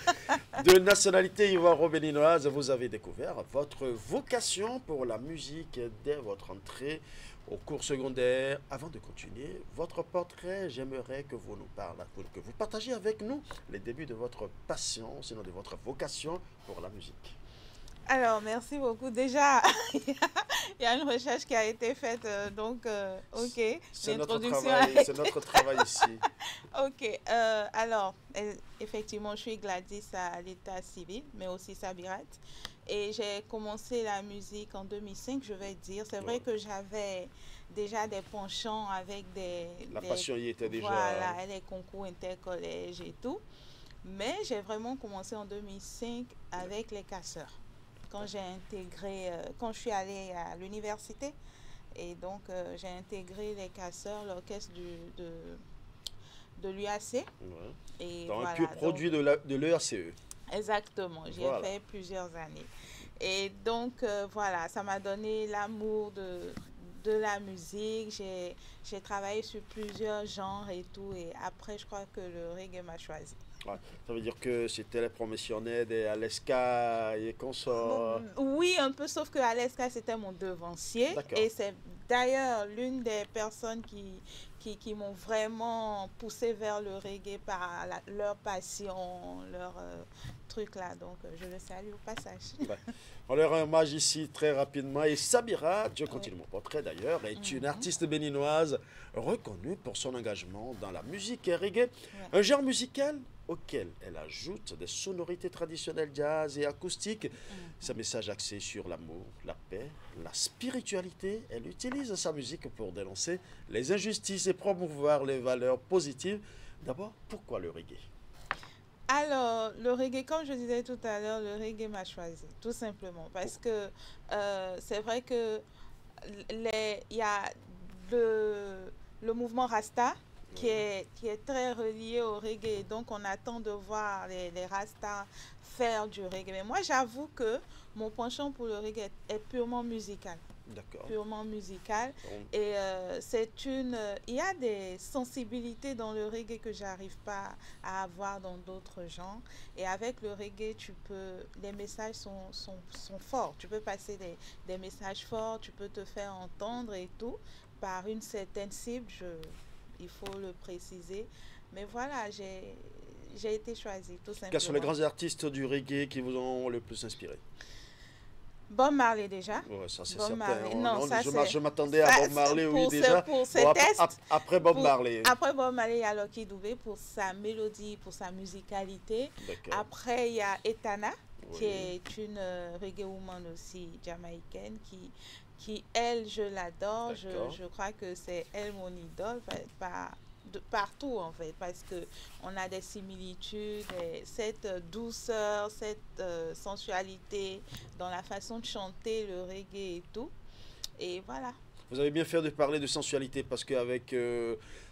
De nationalité ivoiro-béninoise, vous avez découvert votre vocation pour la musique dès votre entrée au cours secondaire. Avant de continuer votre portrait, j'aimerais que vous nous parlez, que vous partagiez avec nous les débuts de votre passion, sinon de votre vocation pour la musique. Alors, merci beaucoup. Déjà, il y a une recherche qui a été faite, ok. C'est notre travail ici. Ok, alors, effectivement, je suis Gladys à l'état civil, mais aussi Sabirat. Et j'ai commencé la musique en 2005, je vais dire. C'est vrai que j'avais déjà des penchants avec La passion y était déjà. Voilà, les concours intercollèges et tout. Mais j'ai vraiment commencé en 2005 avec les Casseurs. Quand j'ai intégré, quand je suis allée à l'université, et donc j'ai intégré les Casseurs, l'orchestre de l'UAC. Ouais. Et dans voilà, un pur produit de l'EACE. Exactement, j'y ai fait plusieurs années. Et donc voilà, ça m'a donné l'amour de la musique. J'ai travaillé sur plusieurs genres et tout, et après je crois que le reggae m'a choisi. Ouais, ça veut dire que c'était les promotionnels des Aleska et consorts. Oui, un peu, sauf que Aleska, c'était mon devancier. Et c'est d'ailleurs l'une des personnes qui m'ont vraiment poussé vers le reggae par leur passion, leur truc là. Donc, je le salue au passage. Ouais. On leur rend hommage ici très rapidement. Et Sabirat, je continue mon portrait d'ailleurs, est une artiste béninoise reconnue pour son engagement dans la musique reggae. Un genre musical auquel elle ajoute des sonorités traditionnelles jazz et acoustiques. Sa message axé sur l'amour, la paix, la spiritualité. Elle utilise sa musique pour dénoncer les injustices et promouvoir les valeurs positives. D'abord, pourquoi le reggae? Alors, le reggae, comme je disais tout à l'heure, le reggae m'a choisi, tout simplement. Parce que c'est vrai que il y a le mouvement Rasta, qui est très relié au reggae. Donc, on attend de voir les Rastas faire du reggae. Mais moi, j'avoue que mon penchant pour le reggae est purement musical. D'accord. Purement musical. Et il y a des sensibilités dans le reggae que j'arrive pas à avoir dans d'autres genres. Et avec le reggae, les messages sont forts. Tu peux passer des messages forts, tu peux te faire entendre et tout par une certaine cible. Il faut le préciser. Mais voilà, j'ai été choisie, tout simplement. Quels sont les grands artistes du reggae qui vous ont le plus inspiré? Bob Marley déjà. Ouais, ça c'est Bob certain. Marley. Non, je m'attendais à Bob Marley, oui, déjà. Après Bob Marley. Après Bob Marley, il y a Lucky Dubé pour sa mélodie, pour sa musicalité. Après, il y a Etana, qui est une reggae woman aussi jamaïcaine, qui elle, je l'adore. Je crois que c'est elle mon idole, partout en fait, parce que on a des similitudes, cette douceur, cette sensualité dans la façon de chanter le reggae et tout. Et voilà. Vous avez bien fait de parler de sensualité parce qu'avec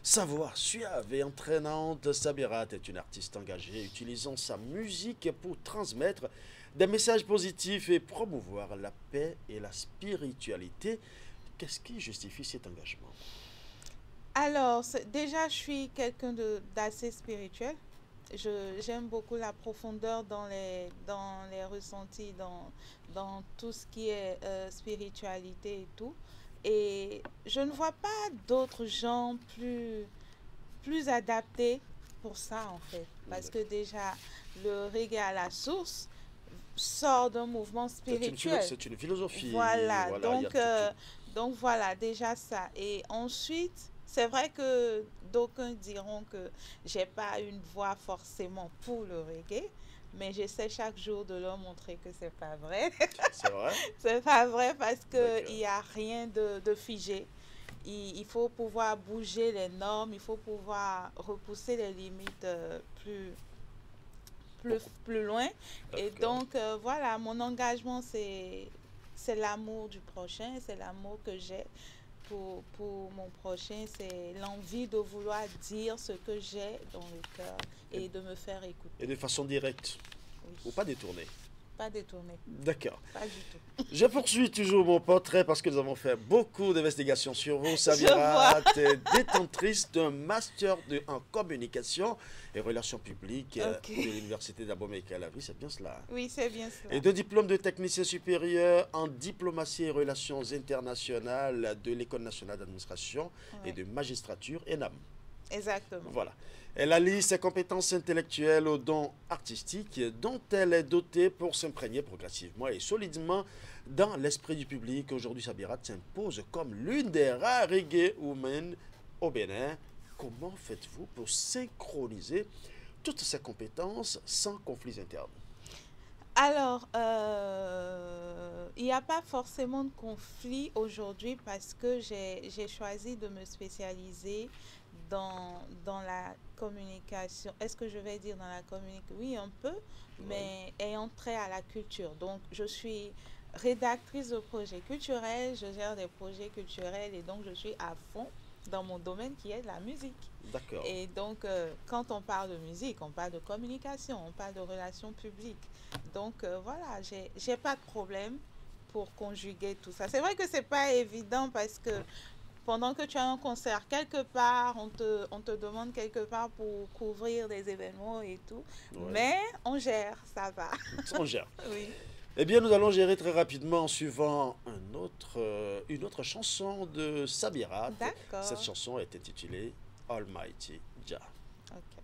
sa voix suave et entraînante, Sabirat est une artiste engagée utilisant sa musique pour transmettre des messages positifs et promouvoir la paix et la spiritualité. Qu'est-ce qui justifie cet engagement? Alors, déjà, je suis quelqu'un d'assez spirituel. J'aime beaucoup la profondeur dans les ressentis, dans tout ce qui est spiritualité et tout. Et je ne vois pas d'autres gens plus adaptés pour ça, en fait. Parce que déjà, le reggae à la source sort d'un mouvement spirituel. C'est une philosophie. Voilà, donc voilà, déjà ça. Et ensuite, c'est vrai que d'aucuns diront que j'ai pas une voix forcément pour le reggae, mais j'essaie chaque jour de leur montrer que c'est pas vrai. C'est vrai? C'est pas vrai parce que il y a rien de figé. Il faut pouvoir bouger les normes, il faut pouvoir repousser les limites plus loin. Et donc voilà, mon engagement c'est l'amour du prochain, c'est l'amour que j'ai pour mon prochain, c'est l'envie de vouloir dire ce que j'ai dans le cœur et de me faire écouter. Et de façon directe, ou pas détournée? Pas détourné. D'accord. Pas du tout. Je poursuis toujours mon portrait parce que nous avons fait beaucoup d'investigations sur vous. Samira, tu es détentrice d'un master en communication et relations publiques de l'Université d'Abomey-Calavi. C'est bien cela? Oui, c'est bien cela. Et de diplôme de technicien supérieur en diplomatie et relations internationales de l'École nationale d'administration et de magistrature, ENAM. Exactement. Voilà. Elle allie ses compétences intellectuelles aux dons artistiques dont elle est dotée pour s'imprégner progressivement et solidement dans l'esprit du public. Aujourd'hui, Samira s'impose comme l'une des rares reggae women au Bénin. Comment faites-vous pour synchroniser toutes ces compétences sans conflits internes? Alors, il n'y a pas forcément de conflit aujourd'hui parce que j'ai choisi de me spécialiser dans la communication. Est-ce que je vais dire dans la communication? Oui, un peu, mais ayant trait à la culture. Donc, je suis rédactrice de projets culturels, je gère des projets culturels et donc je suis à fond dans mon domaine qui est la musique. D'accord. Et donc, quand on parle de musique, on parle de communication, on parle de relations publiques. Donc, voilà, j'ai pas de problème pour conjuguer tout ça. C'est vrai que c'est pas évident parce que pendant que tu as un concert quelque part, on te demande quelque part pour couvrir des événements et tout. Ouais. Mais on gère, ça va. On gère. Oui. Eh bien, nous allons gérer très rapidement en suivant une autre chanson de Samira. D'accord. Cette chanson est intitulée Almighty Jah. Ok.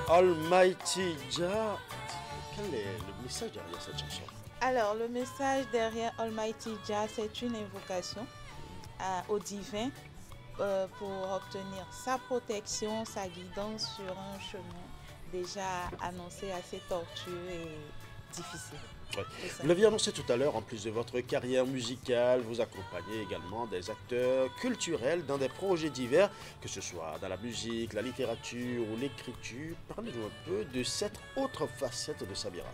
Almighty Jah. Quel est le message derrière cette chanson? Alors, le message derrière Almighty Jah, c'est une invocation au divin pour obtenir sa protection, sa guidance sur un chemin déjà annoncé assez tortueux et difficile. Ouais. Vous l'aviez annoncé tout à l'heure, en plus de votre carrière musicale, vous accompagnez également des acteurs culturels dans des projets divers, que ce soit dans la musique, la littérature ou l'écriture. Parlez-nous un peu de cette autre facette de Sabirat.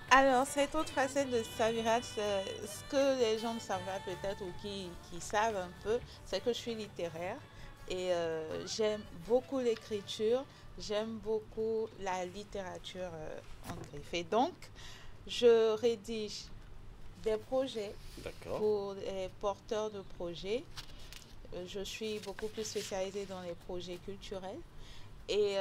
Alors, cette autre facette de Sabirat, ce que les gens ne savent pas peut-être ou qui savent un peu, c'est que je suis littéraire et j'aime beaucoup l'écriture, j'aime beaucoup la littérature en griffe. Et donc, je rédige des projets pour les porteurs de projets. Je suis beaucoup plus spécialisée dans les projets culturels et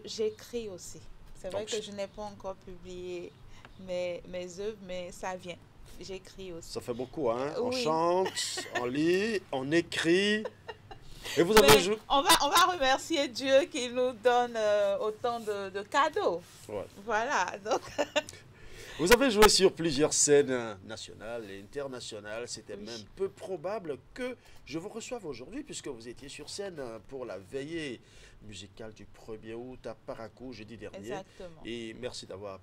j'écris aussi. C'est vrai que je n'ai pas encore publié mes œuvres, mais ça vient. J'écris aussi. Ça fait beaucoup, hein? Oui. On chante, on lit, on écrit. Et vous avez joué... on va remercier Dieu qui nous donne autant de cadeaux. Ouais. Voilà. Donc vous avez joué sur plusieurs scènes nationales et internationales. C'était même peu probable que je vous reçoive aujourd'hui puisque vous étiez sur scène pour la veillée musicale du 1er août à Parakou jeudi dernier. Exactement. Et merci d'avoir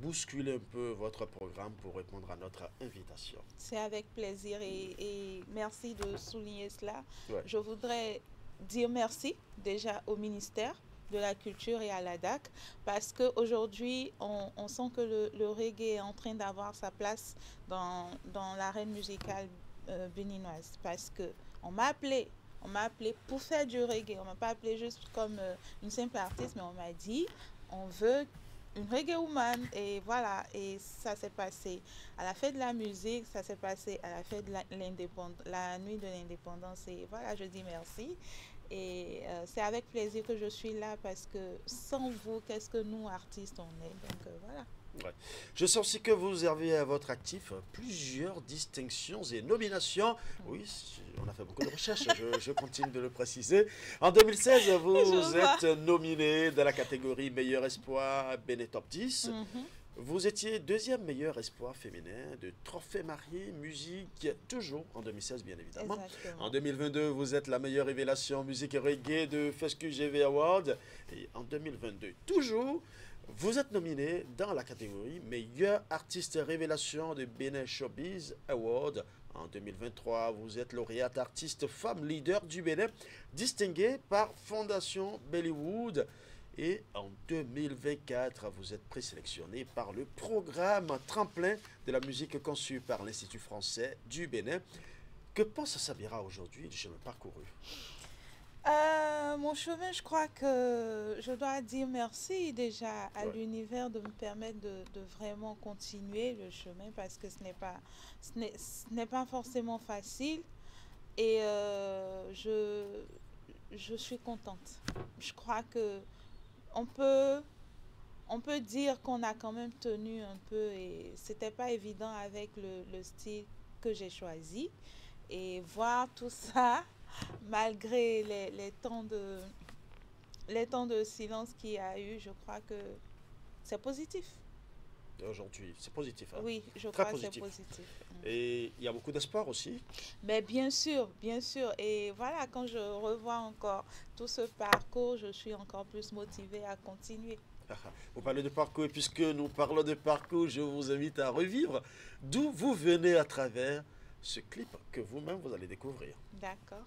bousculé un peu votre programme pour répondre à notre invitation. C'est avec plaisir et merci de souligner cela. Ouais. Je voudrais dire merci déjà au ministère de la Culture et à la DAC parce qu'aujourd'hui, on sent que le reggae est en train d'avoir sa place dans l'arène musicale béninoise parce qu'on m'a appelé pour faire du reggae. On ne m'a pas appelé juste comme une simple artiste, mais on m'a dit on veut une reggae woman. Et voilà, et ça s'est passé à la fête de la musique, ça s'est passé à la fête de la nuit de l'indépendance. Et voilà, je dis merci. Et c'est avec plaisir que je suis là parce que sans vous, qu'est-ce que nous, artistes, on est. Donc voilà. Ouais. Je sais aussi que vous avez à votre actif plusieurs distinctions et nominations. Oui, on a fait beaucoup de recherches, je continue de le préciser. En 2016, vous êtes nominé dans la catégorie Meilleur Espoir Béné Top 10. Vous étiez deuxième meilleur espoir féminin de Trophée Marie Musique, toujours en 2016 bien évidemment. Exactement. En 2022, vous êtes la meilleure révélation musique reggae de FESCUGV Award. Et en 2022, toujours, vous êtes nominé dans la catégorie Meilleur artiste révélation de Bénin Showbiz Award. En 2023, vous êtes lauréate artiste femme leader du Bénin, distinguée par Fondation Bellywood. Et en 2024, vous êtes présélectionné par le programme Tremplin de la musique conçu par l'Institut français du Bénin. Que pense Sabira aujourd'hui du chemin parcouru? Mon chemin, je crois que je dois dire merci déjà à l'univers de me permettre de vraiment continuer le chemin parce que ce n'est pas forcément facile et je suis contente. Je crois que on peut dire qu'on a quand même tenu un peu et c'était pas évident avec le style que j'ai choisi et voir tout ça malgré les temps de silence qu'il y a eu, je crois que c'est positif. Aujourd'hui, c'est positif. Hein? Oui, je Très crois positif. que c'est positif. Et il y a beaucoup d'espoir aussi. Mais bien sûr, bien sûr. Et voilà, quand je revois encore tout ce parcours, je suis encore plus motivée à continuer. Vous parlez de parcours et puisque nous parlons de parcours, je vous invite à revivre d'où vous venez à travers ce clip que vous-même vous allez découvrir. D'accord.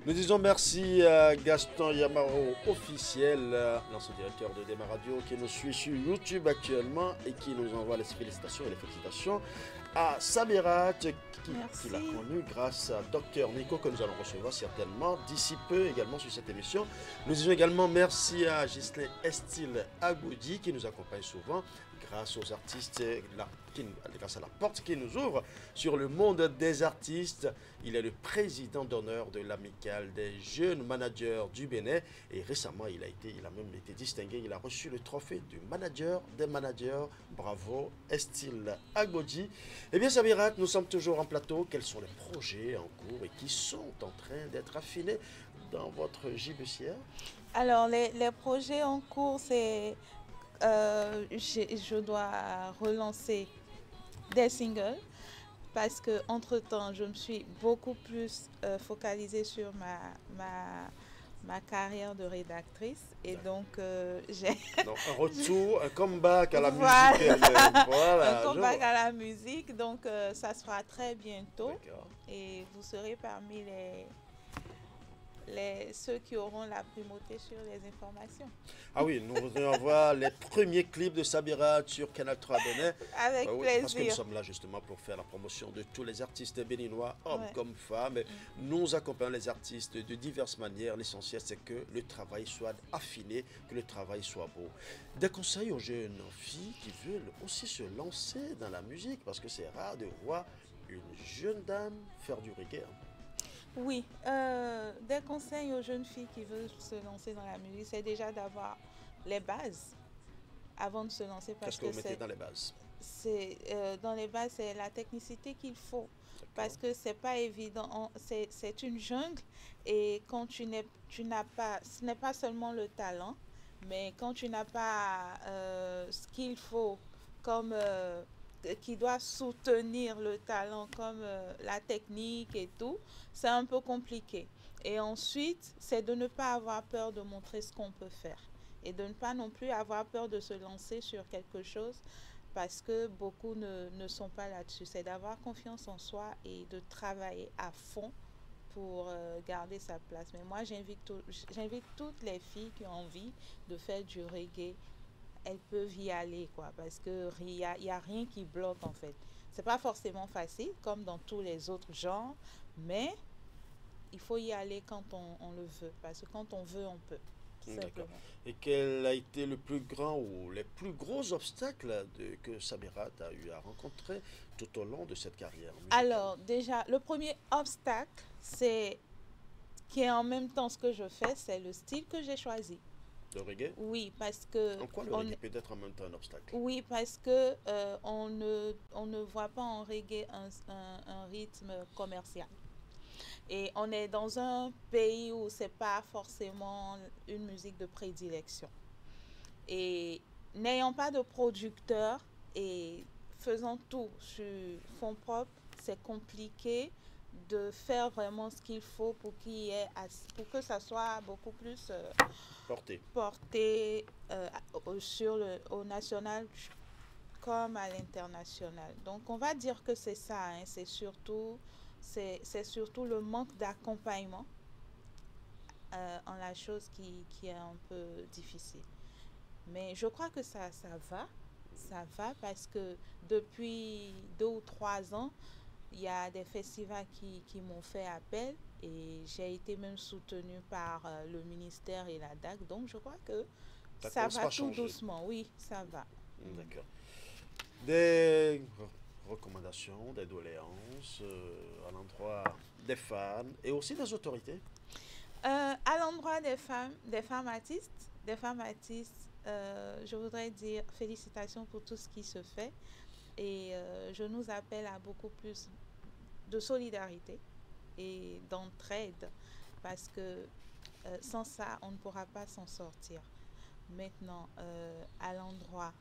Nous disons merci à Gaston Yamaro, officiel, l'ancien directeur de Dema Radio, qui nous suit sur YouTube actuellement et qui nous envoie les félicitations et les félicitations à Sabirat, qui l'a connu grâce à Dr Nico, que nous allons recevoir certainement d'ici peu également sur cette émission. Nous disons également merci à Ghislain Estil Agoudi, qui nous accompagne souvent, grâce aux artistes, grâce à la porte qui nous ouvre sur le monde des artistes. Il est le président d'honneur de l'amicale des jeunes managers du Bénin et récemment il a même été distingué, il a reçu le trophée du manager des managers. Bravo Estil Agodji. Eh bien Sabirat, nous sommes toujours en plateau. Quels sont les projets en cours et qui sont en train d'être affinés dans votre gibecière? Alors les projets en cours, c'est je dois relancer des singles parce que entre temps je me suis beaucoup plus focalisée sur ma carrière de rédactrice et donc j'ai un retour, un comeback à la musique. Voilà, un comeback à la musique, donc ça se fera très bientôt et vous serez parmi ceux qui auront la primauté sur les informations. Ah oui, nous voudrions voir les premiers clips de Sabirat sur Canal 3 Bénin. Avec plaisir. Parce que nous sommes là justement pour faire la promotion de tous les artistes béninois, hommes comme femmes. Nous accompagnons les artistes de diverses manières. L'essentiel, c'est que le travail soit affiné, que le travail soit beau. Des conseils aux jeunes filles qui veulent aussi se lancer dans la musique, parce que c'est rare de voir une jeune dame faire du reggae. Oui, des conseils aux jeunes filles qui veulent se lancer dans la musique, c'est déjà d'avoir les bases avant de se lancer. Qu'est-ce que vous mettez dans les bases? Dans les bases, c'est la technicité qu'il faut. Parce que c'est pas évident, c'est une jungle et quand tu n'as pas, ce n'est pas seulement le talent, mais quand tu n'as pas ce qu'il faut comme... qui doit soutenir le talent comme la technique et tout, c'est un peu compliqué. Et ensuite, c'est de ne pas avoir peur de montrer ce qu'on peut faire et de ne pas non plus avoir peur de se lancer sur quelque chose parce que beaucoup ne sont pas là-dessus. C'est d'avoir confiance en soi et de travailler à fond pour garder sa place. Mais moi, j'invite toutes les filles qui ont envie de faire du reggae. Elles peuvent y aller, quoi, parce que il y a rien qui bloque en fait. C'est pas forcément facile comme dans tous les autres genres, mais il faut y aller quand on le veut, parce que quand on veut, on peut. D'accord. Et quel a été le plus grand ou les plus gros obstacles que Sabirat a eu à rencontrer tout au long de cette carrière musicale? Alors déjà, le premier obstacle, qui est en même temps ce que je fais, c'est le style que j'ai choisi. Le reggae? Oui, parce que... En quoi le reggae peut être en même temps un obstacle? Oui, parce que on ne voit pas en reggae un rythme commercial. Et on est dans un pays où c'est pas forcément une musique de prédilection. Et n'ayant pas de producteur et faisant tout sur fonds propres, c'est compliqué de faire vraiment ce qu'il faut pour pour que ça soit beaucoup plus porté au national comme à l'international. Donc on va dire que c'est ça, hein, c'est surtout le manque d'accompagnement en la chose qui est un peu difficile. Mais je crois que ça va parce que depuis 2 ou 3 ans, il y a des festivals qui m'ont fait appel et j'ai été même soutenue par le ministère et la DAC. Donc, je crois que ça va tout doucement. Oui, ça va. D'accord. Des recommandations, des doléances à l'endroit des fans et aussi des autorités? À l'endroit des femmes artistes, je voudrais dire félicitations pour tout ce qui se fait. Et je nous appelle à beaucoup plus de solidarité et d'entraide parce que sans ça, on ne pourra pas s'en sortir. Maintenant, à l'endroit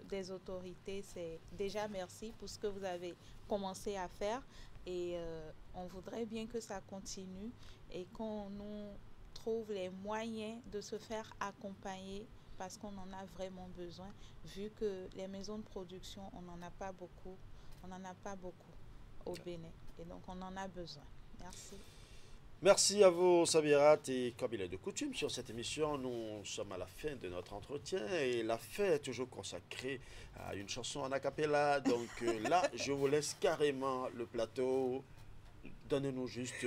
des autorités, c'est déjà merci pour ce que vous avez commencé à faire et on voudrait bien que ça continue et qu'on nous trouve les moyens de se faire accompagner parce qu'on en a vraiment besoin, vu que les maisons de production, on n'en a pas beaucoup au Bénin. Et donc, on en a besoin. Merci. Merci à vous, Sabirat. Et comme il est de coutume sur cette émission, nous sommes à la fin de notre entretien. Et la fin est toujours consacrée à une chanson en a cappella. Donc là, je vous laisse carrément le plateau. Donnez-nous juste,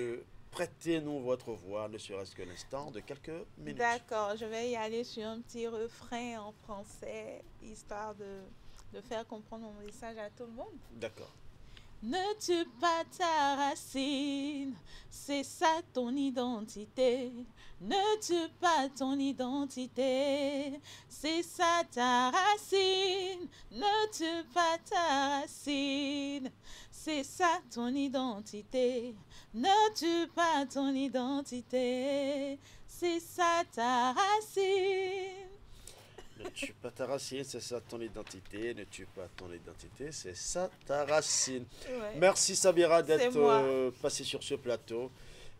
prêtez-nous votre voix, ne serait-ce que l'instant de quelques minutes. D'accord, je vais y aller sur un petit refrain en français, histoire de faire comprendre mon message à tout le monde. D'accord. Ne tue pas ta racine, c'est ça ton identité. Ne tue pas ton identité, c'est ça ta racine. Ne tue pas ta racine, c'est ça ton identité. Ne tue pas ton identité, c'est ça ta racine. Ne tue pas ta racine, c'est ça ton identité. Ne tue pas ton identité, c'est ça ta racine. Ouais. Merci Sabira d'être passé sur ce plateau.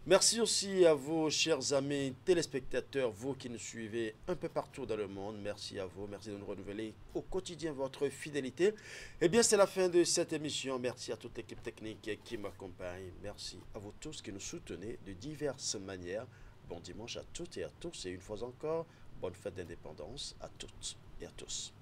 Merci aussi à vous, chers amis téléspectateurs, vous qui nous suivez un peu partout dans le monde. Merci à vous, merci de nous renouveler au quotidien votre fidélité. Eh bien, c'est la fin de cette émission. Merci à toute l'équipe technique qui m'accompagne. Merci à vous tous qui nous soutenez de diverses manières. Bon dimanche à toutes et à tous. Et une fois encore, bonne fête d'indépendance à toutes et à tous.